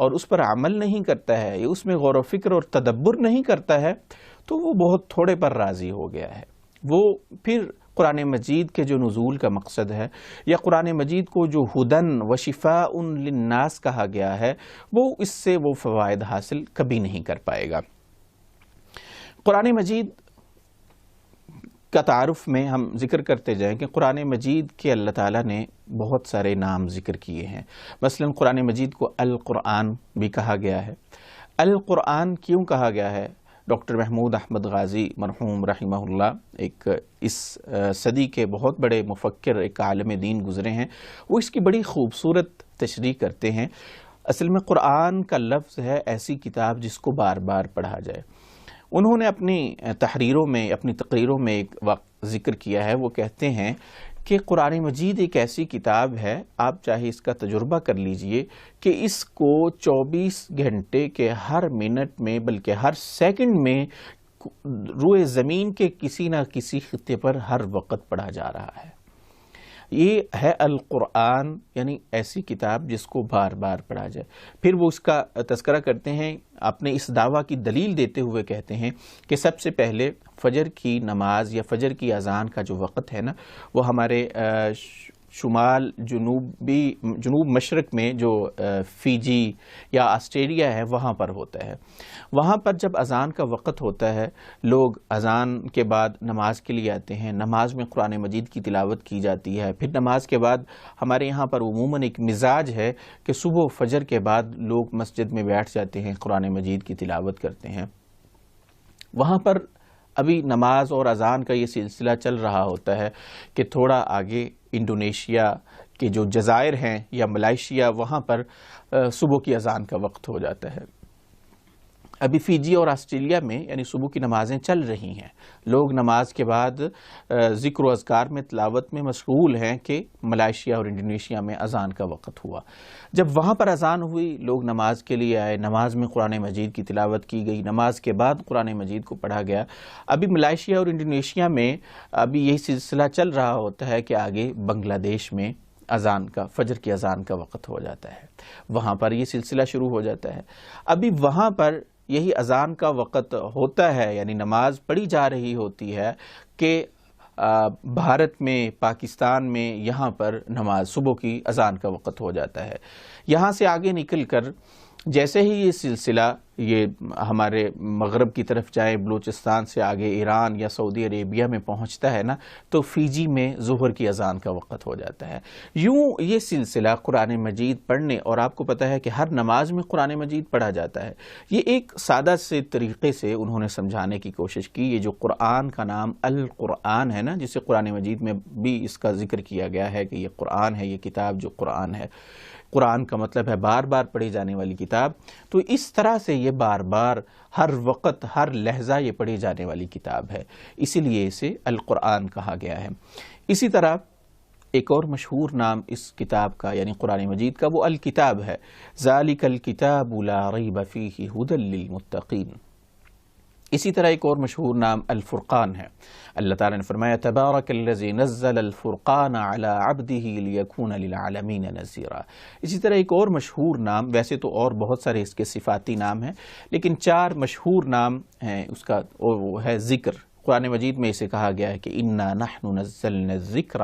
[SPEAKER 1] اور اس پر عمل نہیں کرتا ہے، یا اس میں غور و فکر اور تدبر نہیں کرتا ہے، تو وہ بہت تھوڑے پر راضی ہو گیا ہے. وہ پھر قرآن مجید کے جو نزول کا مقصد ہے، یا قرآن مجید کو جو ہدن و شفاء للناس کہا گیا ہے، وہ اس سے وہ فوائد حاصل کبھی نہیں کر پائے گا. قرآن مجید کا تعارف میں ہم ذکر کرتے جائیں کہ قرآن مجید کے اللہ تعالیٰ نے بہت سارے نام ذکر کیے ہیں. مثلا قرآن مجید کو القرآن بھی کہا گیا ہے. القرآن کیوں کہا گیا ہے؟ ڈاکٹر محمود احمد غازی مرحوم رحمہ اللہ، ایک اس صدی کے بہت بڑے مفکر، ایک عالم دین گزرے ہیں، وہ اس کی بڑی خوبصورت تشریح کرتے ہیں. اصل میں قرآن کا لفظ ہے ایسی کتاب جس کو بار بار پڑھا جائے. انہوں نے اپنی تحریروں میں، اپنی تقریروں میں ایک وقت ذکر کیا ہے، وہ کہتے ہیں کہ قرآن مجید ایک ایسی کتاب ہے، آپ چاہے اس کا تجربہ کر لیجئے کہ اس کو 24 گھنٹے کے ہر منٹ میں بلکہ ہر سیکنڈ میں روئے زمین کے کسی نہ کسی خطے پر ہر وقت پڑھا جا رہا ہے۔ یہ ہے القرآن، یعنی ایسی کتاب جس کو بار بار پڑھا جائے۔ پھر وہ اس کا تذکرہ کرتے ہیں، اپنے اس دعویٰ کی دلیل دیتے ہوئے کہتے ہیں کہ سب سے پہلے فجر کی نماز یا فجر کی اذان کا جو وقت ہے نا، وہ ہمارے شمال جنوب مشرق میں جو فیجی یا آسٹریلیا ہے وہاں پر ہوتا ہے۔ وہاں پر جب اذان کا وقت ہوتا ہے، لوگ اذان کے بعد نماز کے لیے آتے ہیں، نماز میں قرآن مجید کی تلاوت کی جاتی ہے۔ پھر نماز کے بعد ہمارے یہاں پر عموماً ایک مزاج ہے کہ صبح فجر کے بعد لوگ مسجد میں بیٹھ جاتے ہیں، قرآن مجید کی تلاوت کرتے ہیں۔ وہاں پر ابھی نماز اور اذان کا یہ سلسلہ چل رہا ہوتا ہے کہ تھوڑا آگے انڈونیشیا کے جو جزائر ہیں یا ملائیشیا، وہاں پر صبح کی اذان کا وقت ہو جاتا ہے۔ ابھی فیجی اور آسٹریلیا میں یعنی صبح کی نمازیں چل رہی ہیں، لوگ نماز کے بعد ذکر و اذکار میں تلاوت میں مشغول ہیں کہ ملائیشیا اور انڈونیشیا میں اذان کا وقت ہوا۔ جب وہاں پر اذان ہوئی، لوگ نماز کے لیے آئے، نماز میں قرآن مجید کی تلاوت کی گئی، نماز کے بعد قرآن مجید کو پڑھا گیا۔ ابھی ملائیشیا اور انڈونیشیا میں ابھی یہی سلسلہ چل رہا ہوتا ہے کہ آگے بنگلہ دیش میں اذان کا، فجر کی اذان کا وقت ہو جاتا ہے، وہاں پر یہ سلسلہ شروع ہو جاتا ہے۔ ابھی وہاں پر یہی اذان کا وقت ہوتا ہے، یعنی نماز پڑھی جا رہی ہوتی ہے کہ بھارت میں، پاکستان میں یہاں پر نماز صبح کی اذان کا وقت ہو جاتا ہے۔ یہاں سے آگے نکل کر جیسے ہی یہ سلسلہ یہ ہمارے مغرب کی طرف جائے، بلوچستان سے آگے ایران یا سعودی عربیہ میں پہنچتا ہے نا، تو فیجی میں ظہر کی اذان کا وقت ہو جاتا ہے۔ یوں یہ سلسلہ قرآن مجید پڑھنے، اور آپ کو پتہ ہے کہ ہر نماز میں قرآن مجید پڑھا جاتا ہے، یہ ایک سادہ سے طریقے سے انہوں نے سمجھانے کی کوشش کی۔ یہ جو قرآن کا نام القرآن ہے نا، جسے قرآن مجید میں بھی اس کا ذکر کیا گیا ہے کہ یہ قرآن ہے، یہ کتاب جو قرآن ہے، قرآن کا مطلب ہے بار بار پڑھی جانے والی کتاب، تو اس طرح سے یہ بار بار ہر وقت ہر لحظہ یہ پڑھی جانے والی کتاب ہے، اسی لیے اسے القرآن کہا گیا ہے۔ اسی طرح ایک اور مشہور نام اس کتاب کا یعنی قرآن مجید کا وہ الکتاب ہے، ذالک الکتاب لا ریب فیہ ھدی للمتقین۔ اسی طرح ایک اور مشہور نام الفرقان ہے۔ اللہ تعالیٰ نے فرمایا تبارک الذی نزل الفرقان علی عبدہ لیکون للعالمین نذیرا۔ اسی طرح ایک اور مشہور نام، ویسے تو اور بہت سارے اس کے صفاتی نام ہیں، لیکن 4 مشہور نام ہیں اس کا، اور وہ ہے ذکر۔ قرآن مجید میں اسے کہا گیا ہے کہ انا نحن نزلنا الذکر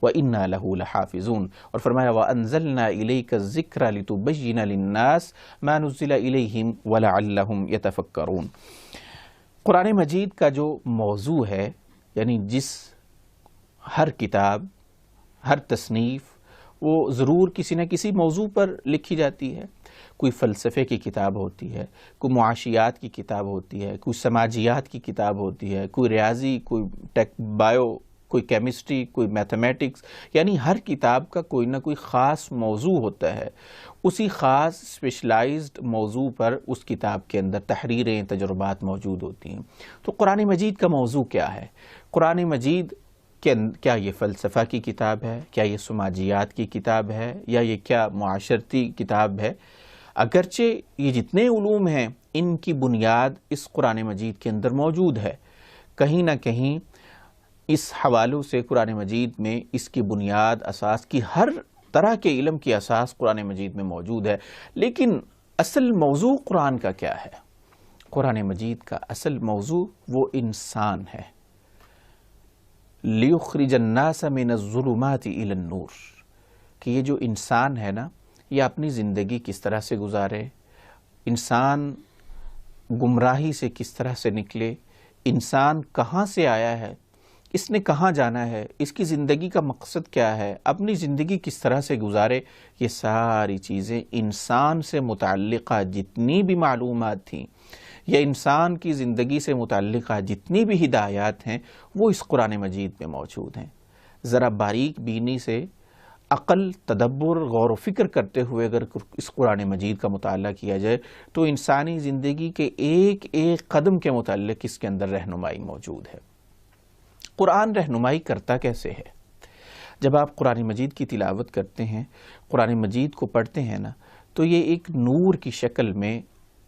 [SPEAKER 1] وانا لہ لحافظون، اور فرمایا وانزلنا الیک الذکر لتبین للناس ما نزل الیہم ولعلہم یتفکرون۔ قرآن مجید کا جو موضوع ہے، یعنی جس ہر کتاب، ہر تصنیف، وہ ضرور کسی نہ کسی موضوع پر لکھی جاتی ہے۔ کوئی فلسفے کی کتاب ہوتی ہے، کوئی معاشیات کی کتاب ہوتی ہے، کوئی سماجیات کی کتاب ہوتی ہے، کوئی ریاضی، کوئی بایو، کوئی کیمسٹری، کوئی میتھمیٹکس، یعنی ہر کتاب کا کوئی نہ کوئی خاص موضوع ہوتا ہے۔ اسی خاص اسپیشلائزڈ موضوع پر اس کتاب کے اندر تحریریں، تجربات موجود ہوتی ہیں۔ تو قرآن مجید کا موضوع کیا ہے؟ قرآن مجید کیا یہ فلسفہ کی کتاب ہے؟ کیا یہ سماجیات کی کتاب ہے؟ یا یہ کیا معاشرتی کتاب ہے؟ اگرچہ یہ جتنے علوم ہیں ان کی بنیاد اس قرآن مجید کے اندر موجود ہے، کہیں نہ کہیں اس حوالوں سے قرآن مجید میں اس کی بنیاد، اساس کی، ہر طرح کے علم کی اساس قرآن مجید میں موجود ہے۔ لیکن اصل موضوع قرآن کا کیا ہے؟ قرآن مجید کا اصل موضوع وہ انسان ہے۔ لِيُخْرِجَ النَّاسَ مِنَ الظُّلُمَاتِ إِلَى النُّورِ، کہ یہ جو انسان ہے نا، یہ اپنی زندگی کس طرح سے گزارے، انسان گمراہی سے کس طرح سے نکلے، انسان کہاں سے آیا ہے، اس نے کہاں جانا ہے، اس کی زندگی کا مقصد کیا ہے، اپنی زندگی کس طرح سے گزارے، یہ ساری چیزیں انسان سے متعلقہ جتنی بھی معلومات تھیں یا انسان کی زندگی سے متعلقہ جتنی بھی ہدایات ہیں وہ اس قرآن مجید میں موجود ہیں۔ ذرا باریک بینی سے عقل، تدبر، غور و فکر کرتے ہوئے اگر اس قرآن مجید کا مطالعہ کیا جائے تو انسانی زندگی کے ایک ایک قدم کے متعلق اس کے اندر رہنمائی موجود ہے۔ قرآن رہنمائی کرتا کیسے ہے؟ جب آپ قرآن مجید کی تلاوت کرتے ہیں، قرآن مجید کو پڑھتے ہیں نا، تو یہ ایک نور کی شکل میں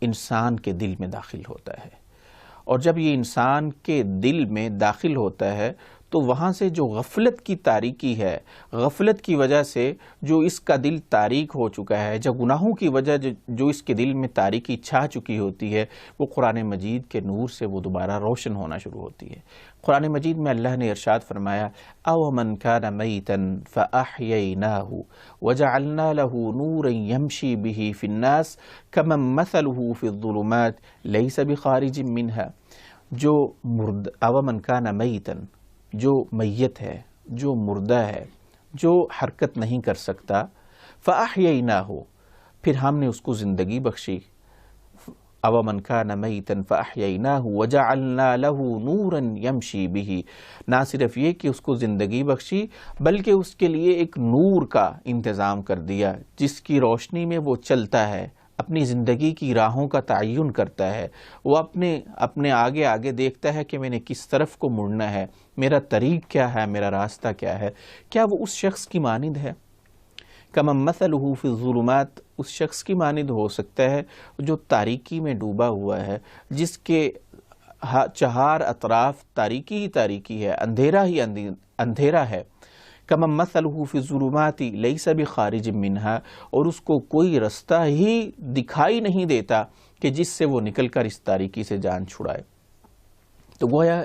[SPEAKER 1] انسان کے دل میں داخل ہوتا ہے، اور جب یہ انسان کے دل میں داخل ہوتا ہے تو وہاں سے جو غفلت کی تاریکی ہے، غفلت کی وجہ سے جو اس کا دل تاریک ہو چکا ہے، جو گناہوں کی وجہ جو اس کے دل میں تاریکی چھا چکی ہوتی ہے، وہ قرآن مجید کے نور سے وہ دوبارہ روشن ہونا شروع ہوتی ہے۔ قرآن مجید میں اللہ نے ارشاد فرمایا، او من کان میتا فاحییناہ وجعلنا له نورا یمشی بہ فی الناس کمن مثلہ فی الظلمات لیس بخارج منہا، جو او من کان میتا، جو میت ہے، جو مردہ ہے، جو حرکت نہیں کر سکتا، فاحییناہ، پھر ہم نے اس کو زندگی بخشی، او من کان میتا فاحییناہ وجعلنا له نورا یمشی بہ، نہ صرف یہ کہ اس کو زندگی بخشی بلکہ اس کے لیے ایک نور کا انتظام کر دیا جس کی روشنی میں وہ چلتا ہے، اپنی زندگی کی راہوں کا تعین کرتا ہے، وہ اپنے آگے آگے دیکھتا ہے کہ میں نے کس طرف کو مڑنا ہے، میرا طریق کیا ہے، میرا راستہ کیا ہے۔ کیا وہ اس شخص کی مانند ہے؟ کمن مثلہ فی الظلمات، اس شخص کی مانند ہو سکتا ہے جو تاریکی میں ڈوبا ہوا ہے، جس کے چہار اطراف تاریکی ہی تاریکی ہے، اندھیرا ہی اندھیرا ہے۔ کمن مثلہ فی الظلمات لیس بخارج منہا، اور اس کو کوئی رستہ ہی دکھائی نہیں دیتا کہ جس سے وہ نکل کر اس تاریکی سے جان چھڑائے۔ تو گویا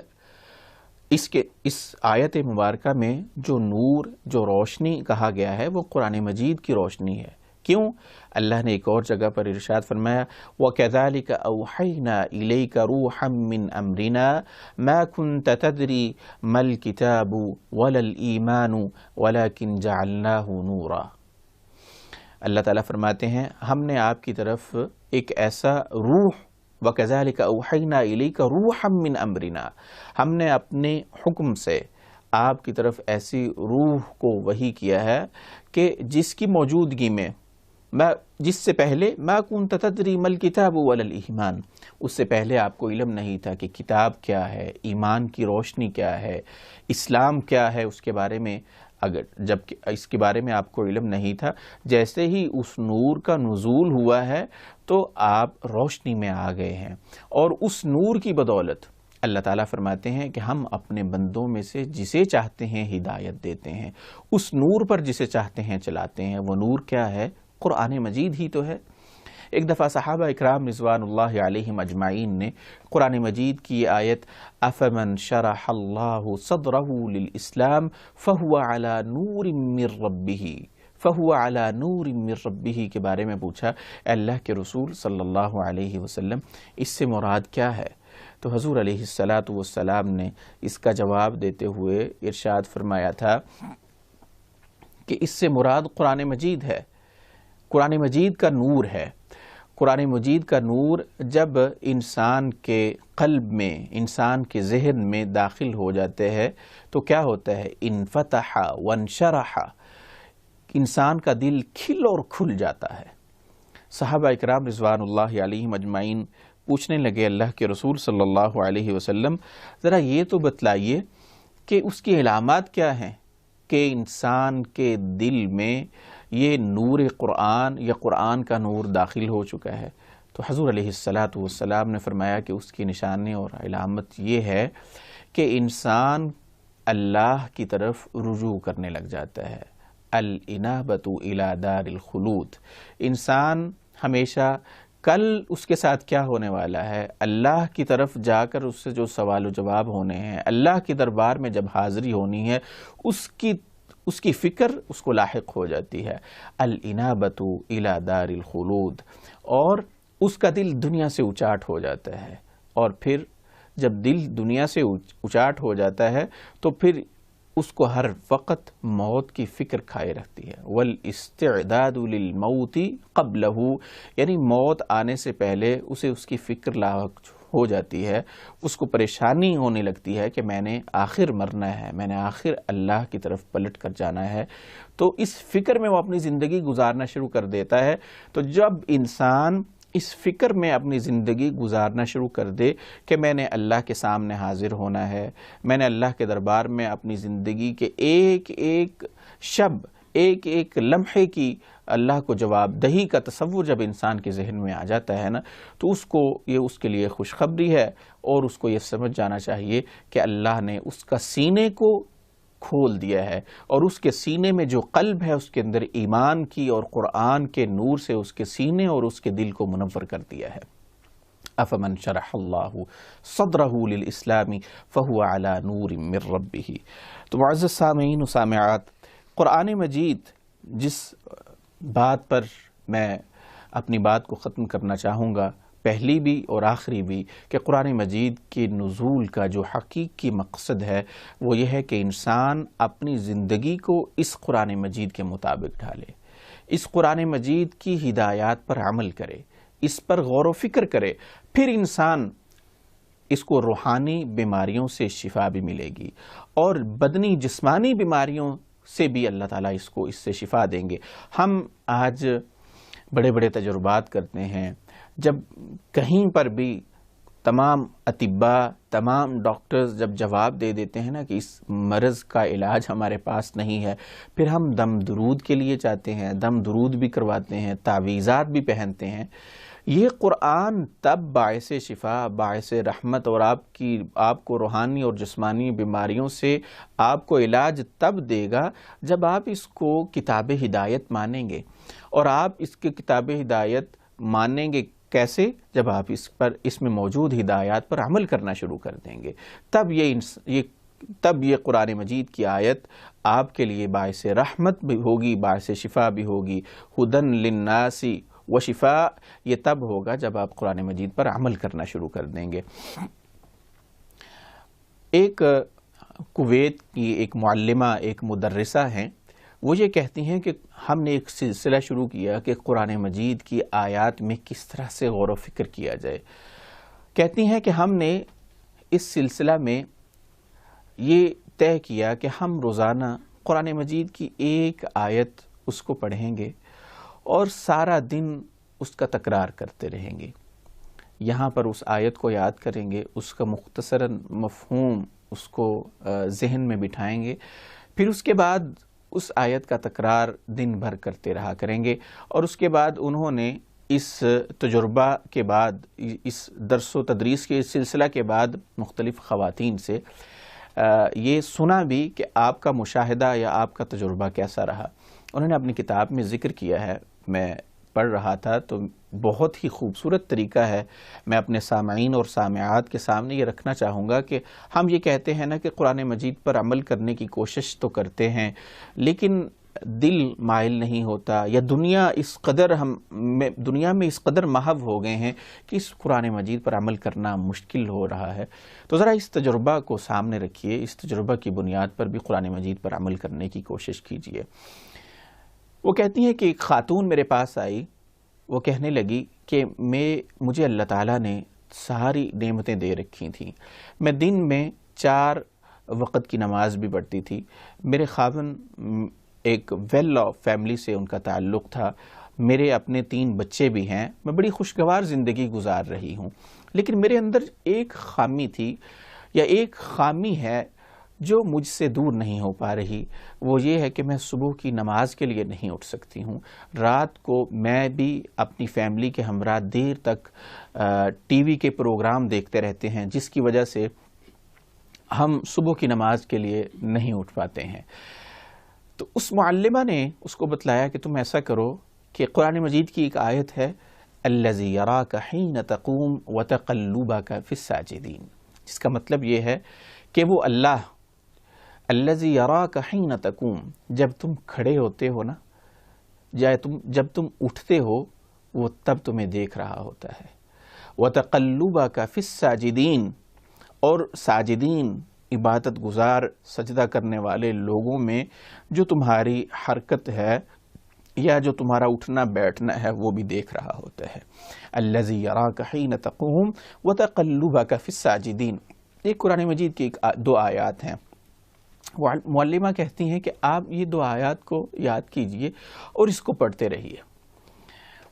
[SPEAKER 1] اس آیت مبارکہ میں جو نور، جو روشنی کہا گیا ہے وہ قرآن مجید کی روشنی ہے۔ کیوں؟ اللہ نے ایک اور جگہ پر ارشاد فرمایا، وَكَذَلِكَ أَوْحَيْنَا إِلَيْكَ رُوحًا مِّنْ أَمْرِنَا مَا كُنْتَ تَدْرِي مَا الْكِتَابُ وَلَا الْإِيمَانُ وَلَكِنْ جَعَلْنَاهُ نُورًا۔ اللہ تعالیٰ فرماتے ہیں ہم نے آپ کی طرف ایک ایسا روح، وَكَذَلِكَ أَوْحَيْنَا إِلَيْكَ رُوحًا مِّنْ أَمْرِنَا، ہم نے اپنے حکم سے آپ کی طرف ایسی روح کو وحی کیا ہے کہ جس کی موجودگی میں جس سے پہلے ما كنت تدری ما الکتاب ولا الایمان، اس سے پہلے آپ کو علم نہیں تھا کہ کتاب کیا ہے، ایمان کی روشنی کیا ہے، اسلام کیا ہے، اس کے بارے میں جب اس کے بارے میں آپ کو علم نہیں تھا، جیسے ہی اس نور کا نزول ہوا ہے تو آپ روشنی میں آ گئے ہیں، اور اس نور کی بدولت اللہ تعالیٰ فرماتے ہیں کہ ہم اپنے بندوں میں سے جسے چاہتے ہیں ہدایت دیتے ہیں، اس نور پر جسے چاہتے ہیں چلاتے ہیں۔ وہ نور کیا ہے؟ قرآن مجید ہی تو ہے۔ ایک دفعہ صحابہ اکرام رضوان اللہ علیہم اجمعین نے قرآن مجید کی آیت افمن شرح اللہ صدرہ للاسلام فہو علی نور من ربہ کے بارے میں پوچھا، اے اللہ کے رسول صلی اللہ علیہ وسلم، اس سے مراد کیا ہے؟ تو حضور علیہ السلام نے اس کا جواب دیتے ہوئے ارشاد فرمایا تھا کہ اس سے مراد قرآن مجید ہے، قرآن مجید کا نور ہے۔ قرآن مجید کا نور جب انسان کے قلب میں، انسان کے ذہن میں داخل ہو جاتے ہیں تو کیا ہوتا ہے؟ انفتح وانشرح، انسان کا دل کھل اور کھل جاتا ہے۔ صحابہ اکرام رضوان اللہ علیہم اجمعین پوچھنے لگے، اللہ کے رسول صلی اللہ علیہ وسلم ذرا یہ تو بتلائیے کہ اس کی علامات کیا ہیں کہ انسان کے دل میں یہ نور قرآن یا قرآن کا نور داخل ہو چکا ہے؟ تو حضور علیہ السلام نے فرمایا کہ اس کی نشانی اور علامت یہ ہے کہ انسان اللہ کی طرف رجوع کرنے لگ جاتا ہے، الانابۃ الی دار الخلود، انسان ہمیشہ کل اس کے ساتھ کیا ہونے والا ہے، اللہ کی طرف جا کر اس سے جو سوال و جواب ہونے ہیں، اللہ کے دربار میں جب حاضری ہونی ہے، اس کی فکر اس کو لاحق ہو جاتی ہے، الانابۃ الی دار الخلود، اور اس کا دل دنیا سے اچاٹ ہو جاتا ہے۔ اور پھر جب دل دنیا سے اچاٹ ہو جاتا ہے تو پھر اس کو ہر وقت موت کی فکر کھائے رکھتی ہے، والاستعداد للموت قبلہ، یعنی موت آنے سے پہلے اسے اس کی فکر لاحق ہو جاتی ہے، اس کو پریشانی ہونے لگتی ہے کہ میں نے آخر مرنا ہے، میں نے آخر اللہ کی طرف پلٹ کر جانا ہے، تو اس فکر میں وہ اپنی زندگی گزارنا شروع کر دیتا ہے۔ تو جب انسان اس فکر میں اپنی زندگی گزارنا شروع کر دے کہ میں نے اللہ کے سامنے حاضر ہونا ہے، میں نے اللہ کے دربار میں اپنی زندگی کے ایک ایک شب، ایک ایک لمحے کی اللہ کو جواب دہی کا تصور جب انسان کے ذہن میں آ جاتا ہے نا، تو یہ اس کے لیے خوشخبری ہے، اور اس کو یہ سمجھ جانا چاہیے کہ اللہ نے اس کا سینے کو کھول دیا ہے، اور اس کے سینے میں جو قلب ہے اس کے اندر ایمان کی اور قرآن کے نور سے اس کے سینے اور اس کے دل کو منور کر دیا ہے۔ افمن شرح اللہ صدرہ للاسلام فہو علی نور من ربہ۔ تو معزز سامعین و سامعات، قرآن مجید جس بات پر میں اپنی بات کو ختم کرنا چاہوں گا، پہلی بھی اور آخری بھی، کہ قرآن مجید کے نزول کا جو حقیقی مقصد ہے وہ یہ ہے کہ انسان اپنی زندگی کو اس قرآن مجید کے مطابق ڈھالے، اس قرآن مجید کی ہدایات پر عمل کرے، اس پر غور و فکر کرے، پھر انسان اس کو روحانی بیماریوں سے شفا بھی ملے گی، اور بدنی جسمانی بیماریوں سے بھی اللہ تعالیٰ اس سے شفا دیں گے۔ ہم آج بڑے بڑے تجربات کرتے ہیں، جب کہیں پر بھی تمام اطباء، تمام ڈاکٹرز جب جواب دے دیتے ہیں نا کہ اس مرض کا علاج ہمارے پاس نہیں ہے، پھر ہم دم درود کے لیے جاتے ہیں، دم درود بھی کرواتے ہیں، تعویذات بھی پہنتے ہیں۔ یہ قرآن تب باعث شفا، باعث رحمت اور آپ کو روحانی اور جسمانی بیماریوں سے آپ کو علاج تب دے گا جب آپ اس کو کتاب ہدایت مانیں گے، اور آپ اس کی کتاب ہدایت مانیں گے کیسے؟ جب آپ اس میں موجود ہدایات پر عمل کرنا شروع کر دیں گے، تب یہ قرآن مجید کی آیت آپ کے لیے باعث رحمت بھی ہوگی، باعث شفا بھی ہوگی۔ ہدن للناس و شفا، یہ تب ہوگا جب آپ قرآن مجید پر عمل کرنا شروع کر دیں گے۔ ایک کویت کی ایک معلمہ، ایک مدرسہ ہیں، وہ یہ کہتی ہیں کہ ہم نے ایک سلسلہ شروع کیا کہ قرآن مجید کی آیات میں کس طرح سے غور و فکر کیا جائے۔ کہتی ہیں کہ ہم نے اس سلسلہ میں یہ طے کیا کہ ہم روزانہ قرآن مجید کی ایک آیت اس کو پڑھیں گے اور سارا دن اس کا تکرار کرتے رہیں گے، یہاں پر اس آیت کو یاد کریں گے، اس کا مختصراً مفہوم اس کو ذہن میں بٹھائیں گے، پھر اس کے بعد اس آیت کا تکرار دن بھر کرتے رہا کریں گے۔ اور اس کے بعد انہوں نے اس تجربہ کے بعد، اس درس و تدریس کے سلسلہ کے بعد مختلف خواتین سے یہ سنا بھی کہ آپ کا مشاہدہ یا آپ کا تجربہ کیسا رہا۔ انہوں نے اپنی کتاب میں ذکر کیا ہے، میں پڑھ رہا تھا تو بہت ہی خوبصورت طریقہ ہے۔ میں اپنے سامعین اور سامعات کے سامنے یہ رکھنا چاہوں گا کہ ہم یہ کہتے ہیں نا کہ قرآن مجید پر عمل کرنے کی کوشش تو کرتے ہیں، لیکن دل مائل نہیں ہوتا، یا دنیا میں اس قدر محو ہو گئے ہیں کہ اس قرآن مجید پر عمل کرنا مشکل ہو رہا ہے۔ تو ذرا اس تجربہ کو سامنے رکھیے، اس تجربہ کی بنیاد پر بھی قرآن مجید پر عمل کرنے کی کوشش کیجیے۔ وہ کہتی ہیں کہ ایک خاتون میرے پاس آئی، وہ کہنے لگی کہ مجھے اللہ تعالیٰ نے ساری نعمتیں دے رکھی تھیں، میں دن میں 4 وقت کی نماز بھی پڑھتی تھی، میرے خاوند ایک ویل آف فیملی سے ان کا تعلق تھا، میرے اپنے 3 بچے بھی ہیں، میں بڑی خوشگوار زندگی گزار رہی ہوں، لیکن میرے اندر ایک خامی تھی، یا ایک خامی ہے جو مجھ سے دور نہیں ہو پا رہی، وہ یہ ہے کہ میں صبح کی نماز کے لیے نہیں اٹھ سکتی ہوں، رات کو میں بھی اپنی فیملی کے ہمراہ دیر تک ٹی وی کے پروگرام دیکھتے رہتے ہیں، جس کی وجہ سے ہم صبح کی نماز کے لیے نہیں اٹھ پاتے ہیں۔ تو اس معلمہ نے اس کو بتلایا کہ تم ایسا کرو کہ قرآن مجید کی ایک آیت ہے، الذی یراک حین تقوم وتقلبک فی الساجدین، جس کا مطلب یہ ہے کہ وہ اللہ الذی یراک حین تقوم، جب تم کھڑے ہوتے ہو نا، جب تم اٹھتے ہو، وہ تب تمہیں دیکھ رہا ہوتا ہے، وتقلبک فی الساجدین، اور ساجدین عبادت گزار سجدہ کرنے والے لوگوں میں جو تمہاری حرکت ہے یا جو تمہارا اٹھنا بیٹھنا ہے وہ بھی دیکھ رہا ہوتا ہے۔ الذی یراک حین تقوم وتقلبک فی الساجدین، یہ قرآن مجید کی 2 آیات ہیں۔ معلمہ کہتی ہیں کہ آپ یہ 2 آیات کو یاد کیجئے اور اس کو پڑھتے رہیے۔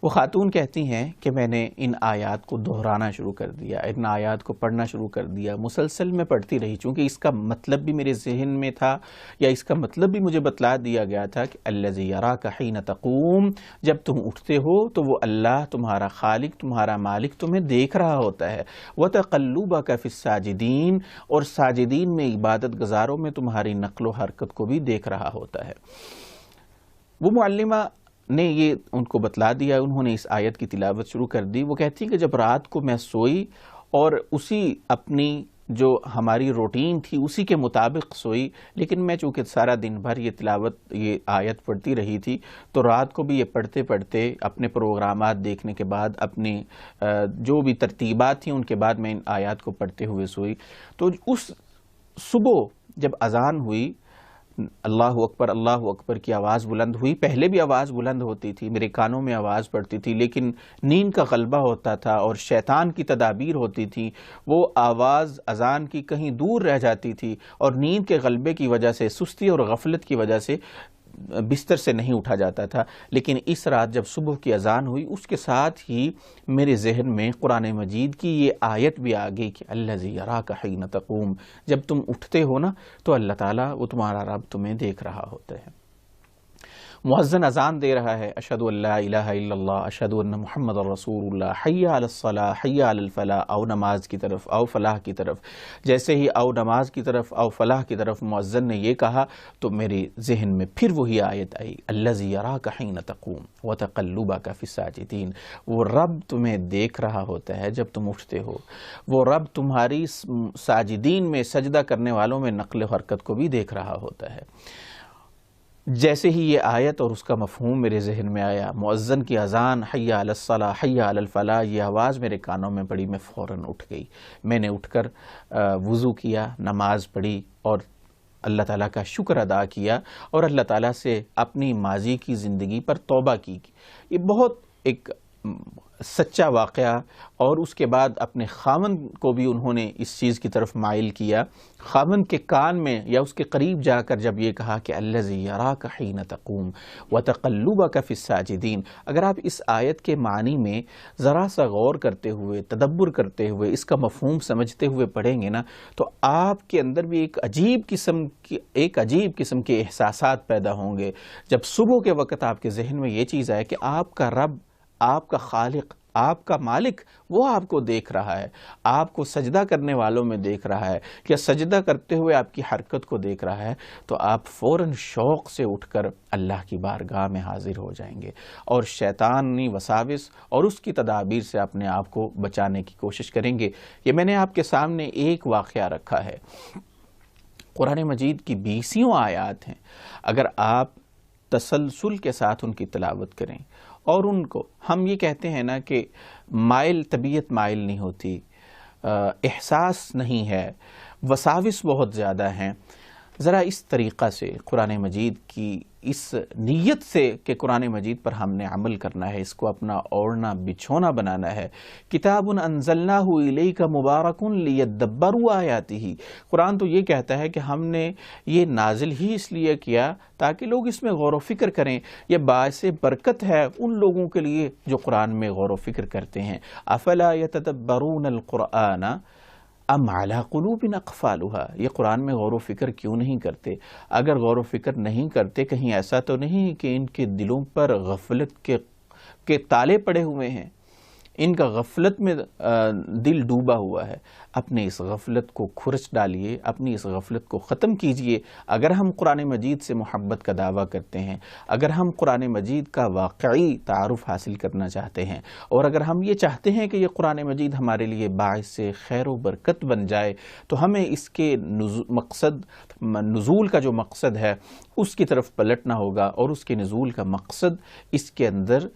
[SPEAKER 1] وہ خاتون کہتی ہیں کہ میں نے ان آیات کو دہرانا شروع کر دیا، ان آیات کو پڑھنا شروع کر دیا، مسلسل میں پڑھتی رہی، چونکہ اس کا مطلب بھی میرے ذہن میں تھا، یا اس کا مطلب بھی مجھے بتلا دیا گیا تھا کہ الذی یراک حین تقوم، جب تم اٹھتے ہو تو وہ اللہ تمہارا خالق، تمہارا مالک تمہیں دیکھ رہا ہوتا ہے، وتقلبک فی الساجدین، اور ساجدین میں عبادت گزاروں میں تمہاری نقل و حرکت کو بھی دیکھ رہا ہوتا ہے۔ وہ معلمہ نے یہ ان کو بتلا دیا، انہوں نے اس آیت کی تلاوت شروع کر دی۔ وہ کہتی ہے کہ جب رات کو میں سوئی اور اسی اپنی جو ہماری روٹین تھی اسی کے مطابق سوئی، لیکن میں چونکہ سارا دن بھر یہ تلاوت یہ آیت پڑھتی رہی تھی تو رات کو بھی یہ پڑھتے پڑھتے اپنے پروگرامات دیکھنے کے بعد اپنی جو بھی ترتیبات تھیں ان کے بعد میں ان آیات کو پڑھتے ہوئے سوئی۔ تو اس صبح جب اذان ہوئی، اللہ اکبر کی آواز بلند ہوئی، پہلے بھی آواز بلند ہوتی تھی، میرے کانوں میں آواز پڑتی تھی، لیکن نیند کا غلبہ ہوتا تھا اور شیطان کی تدابیر ہوتی تھی، وہ آواز اذان کی کہیں دور رہ جاتی تھی اور نیند کے غلبے کی وجہ سے، سستی اور غفلت کی وجہ سے بستر سے نہیں اٹھا جاتا تھا۔ لیکن اس رات جب صبح کی اذان ہوئی اس کے ساتھ ہی میرے ذہن میں قرآن مجید کی یہ آیت بھی آ گئی کہ الذی یراک حین تقوم، جب تم اٹھتے ہو نا تو اللہ تعالیٰ وہ تمہارا رب تمہیں دیکھ رہا ہوتا ہے۔ مؤذن اذان دے رہا ہے، اشہد ان لا الہ الا اللہ، اشہد ان محمد رسول اللہ، حی علی الصلاۃ، حی علی الفلاح، او نماز کی طرف، او فلاح کی طرف۔ جیسے ہی او نماز کی طرف، او فلاح کی طرف مؤذن نے یہ کہا تو میرے ذہن میں پھر وہی آیت آئی، الذی یراک حین تقوم وتقلبک فی الساجدین، وہ رب تمہیں دیکھ رہا ہوتا ہے جب تم اٹھتے ہو، وہ رب تمہاری ساجدین میں سجدہ کرنے والوں میں نقل و حرکت کو بھی دیکھ رہا ہوتا ہے۔ جیسے ہی یہ آیت اور اس کا مفہوم میرے ذہن میں آیا، مؤذن کی اذان حی علی الصلاۃ حی علی الفلاح، یہ آواز میرے کانوں میں پڑی، میں فوراً اٹھ گئی۔ میں نے اٹھ کر وضو کیا، نماز پڑھی اور اللہ تعالیٰ کا شکر ادا کیا اور اللہ تعالیٰ سے اپنی ماضی کی زندگی پر توبہ کی۔ یہ بہت ایک سچا واقعہ، اور اس کے بعد اپنے خاوند کو بھی انہوں نے اس چیز کی طرف مائل کیا، خاوند کے کان میں یا اس کے قریب جا کر جب یہ کہا کہ الذی یراک حین تقوم وتقلبک فی الساجدین۔ اگر آپ اس آیت کے معنی میں ذرا سا غور کرتے ہوئے، تدبر کرتے ہوئے، اس کا مفہوم سمجھتے ہوئے پڑھیں گے نا تو آپ کے اندر بھی ایک عجیب قسم کے احساسات پیدا ہوں گے۔ جب صبح کے وقت آپ کے ذہن میں یہ چیز آئے کہ آپ کا رب، آپ کا خالق، آپ کا مالک وہ آپ کو دیکھ رہا ہے، آپ کو سجدہ کرنے والوں میں دیکھ رہا ہے، یا سجدہ کرتے ہوئے آپ کی حرکت کو دیکھ رہا ہے، تو آپ فوراً شوق سے اٹھ کر اللہ کی بارگاہ میں حاضر ہو جائیں گے اور شیطانی وساوس اور اس کی تدابیر سے اپنے آپ کو بچانے کی کوشش کریں گے۔ یہ میں نے آپ کے سامنے ایک واقعہ رکھا ہے، قرآن مجید کی 20 آیات ہیں، اگر آپ تسلسل کے ساتھ ان کی تلاوت کریں اور ان کو، ہم یہ کہتے ہیں نا کہ طبیعت مائل نہیں ہوتی، احساس نہیں ہے، وساوس بہت زیادہ ہیں، ذرا اس طریقہ سے قرآن مجید کی اس نیت سے کہ قرآن مجید پر ہم نے عمل کرنا ہے، اس کو اپنا اوڑھنا بچھونا بنانا ہے۔ کتاب انزلناہ الیک مبارک لیدبروا آیاتہ، قرآن تو یہ کہتا ہے کہ ہم نے یہ نازل ہی اس لیے کیا تاکہ لوگ اس میں غور و فکر کریں، یہ باعث برکت ہے ان لوگوں کے لیے جو قرآن میں غور و فکر کرتے ہیں۔ افلا یتدبرون القرآن ام علی قلوب اقفالها، یہ قرآن میں غور و فکر کیوں نہیں کرتے؟ اگر غور و فکر نہیں کرتے، کہیں ایسا تو نہیں کہ ان کے دلوں پر غفلت کے تالے پڑے ہوئے ہیں، ان کا غفلت میں دل ڈوبا ہوا ہے؟ اپنے اس غفلت کو کھرچ ڈالیے، اپنی اس غفلت کو ختم کیجئے۔ اگر ہم قرآن مجید سے محبت کا دعویٰ کرتے ہیں، اگر ہم قرآن مجید کا واقعی تعارف حاصل کرنا چاہتے ہیں، اور اگر ہم یہ چاہتے ہیں کہ یہ قرآن مجید ہمارے لیے باعث خیر و برکت بن جائے، تو ہمیں اس کے نزول کا جو مقصد ہے اس کی طرف پلٹنا ہوگا، اور اس کے نزول کا مقصد اس کے اندر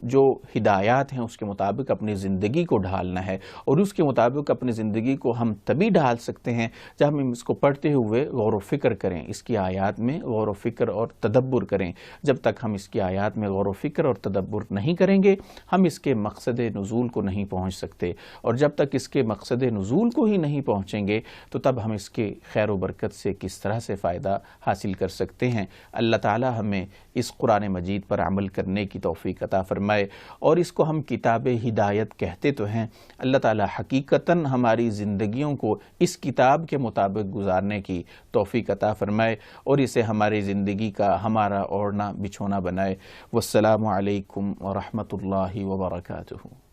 [SPEAKER 1] جو ہدایات ہیں اس کے مطابق اپنی زندگی کو ڈھالنا ہے، اور اس کے مطابق اپنی زندگی زندگی کو ہم تبھی ڈھال سکتے ہیں جب ہم اس کو پڑھتے ہوئے غور و فکر کریں، اس کی آیات میں غور و فکر اور تدبر کریں۔ جب تک ہم اس کی آیات میں غور و فکر اور تدبر نہیں کریں گے، ہم اس کے مقصد نزول کو نہیں پہنچ سکتے، اور جب تک اس کے مقصد نزول کو ہی نہیں پہنچیں گے تو تب ہم اس کے خیر و برکت سے کس طرح سے فائدہ حاصل کر سکتے ہیں۔ اللہ تعالی ہمیں اس قرآن مجید پر عمل کرنے کی توفیق عطا فرمائے، اور اس کو ہم کتاب ہدایت کہتے تو ہیں، اللہ تعالی حقیقتاً ہماری زندگیوں کو اس کتاب کے مطابق گزارنے کی توفیق عطا فرمائے، اور اسے ہماری زندگی کا ہمارا اوڑھنا بچھونا بنائے۔ والسلام علیکم ورحمۃ اللہ وبرکاتہ۔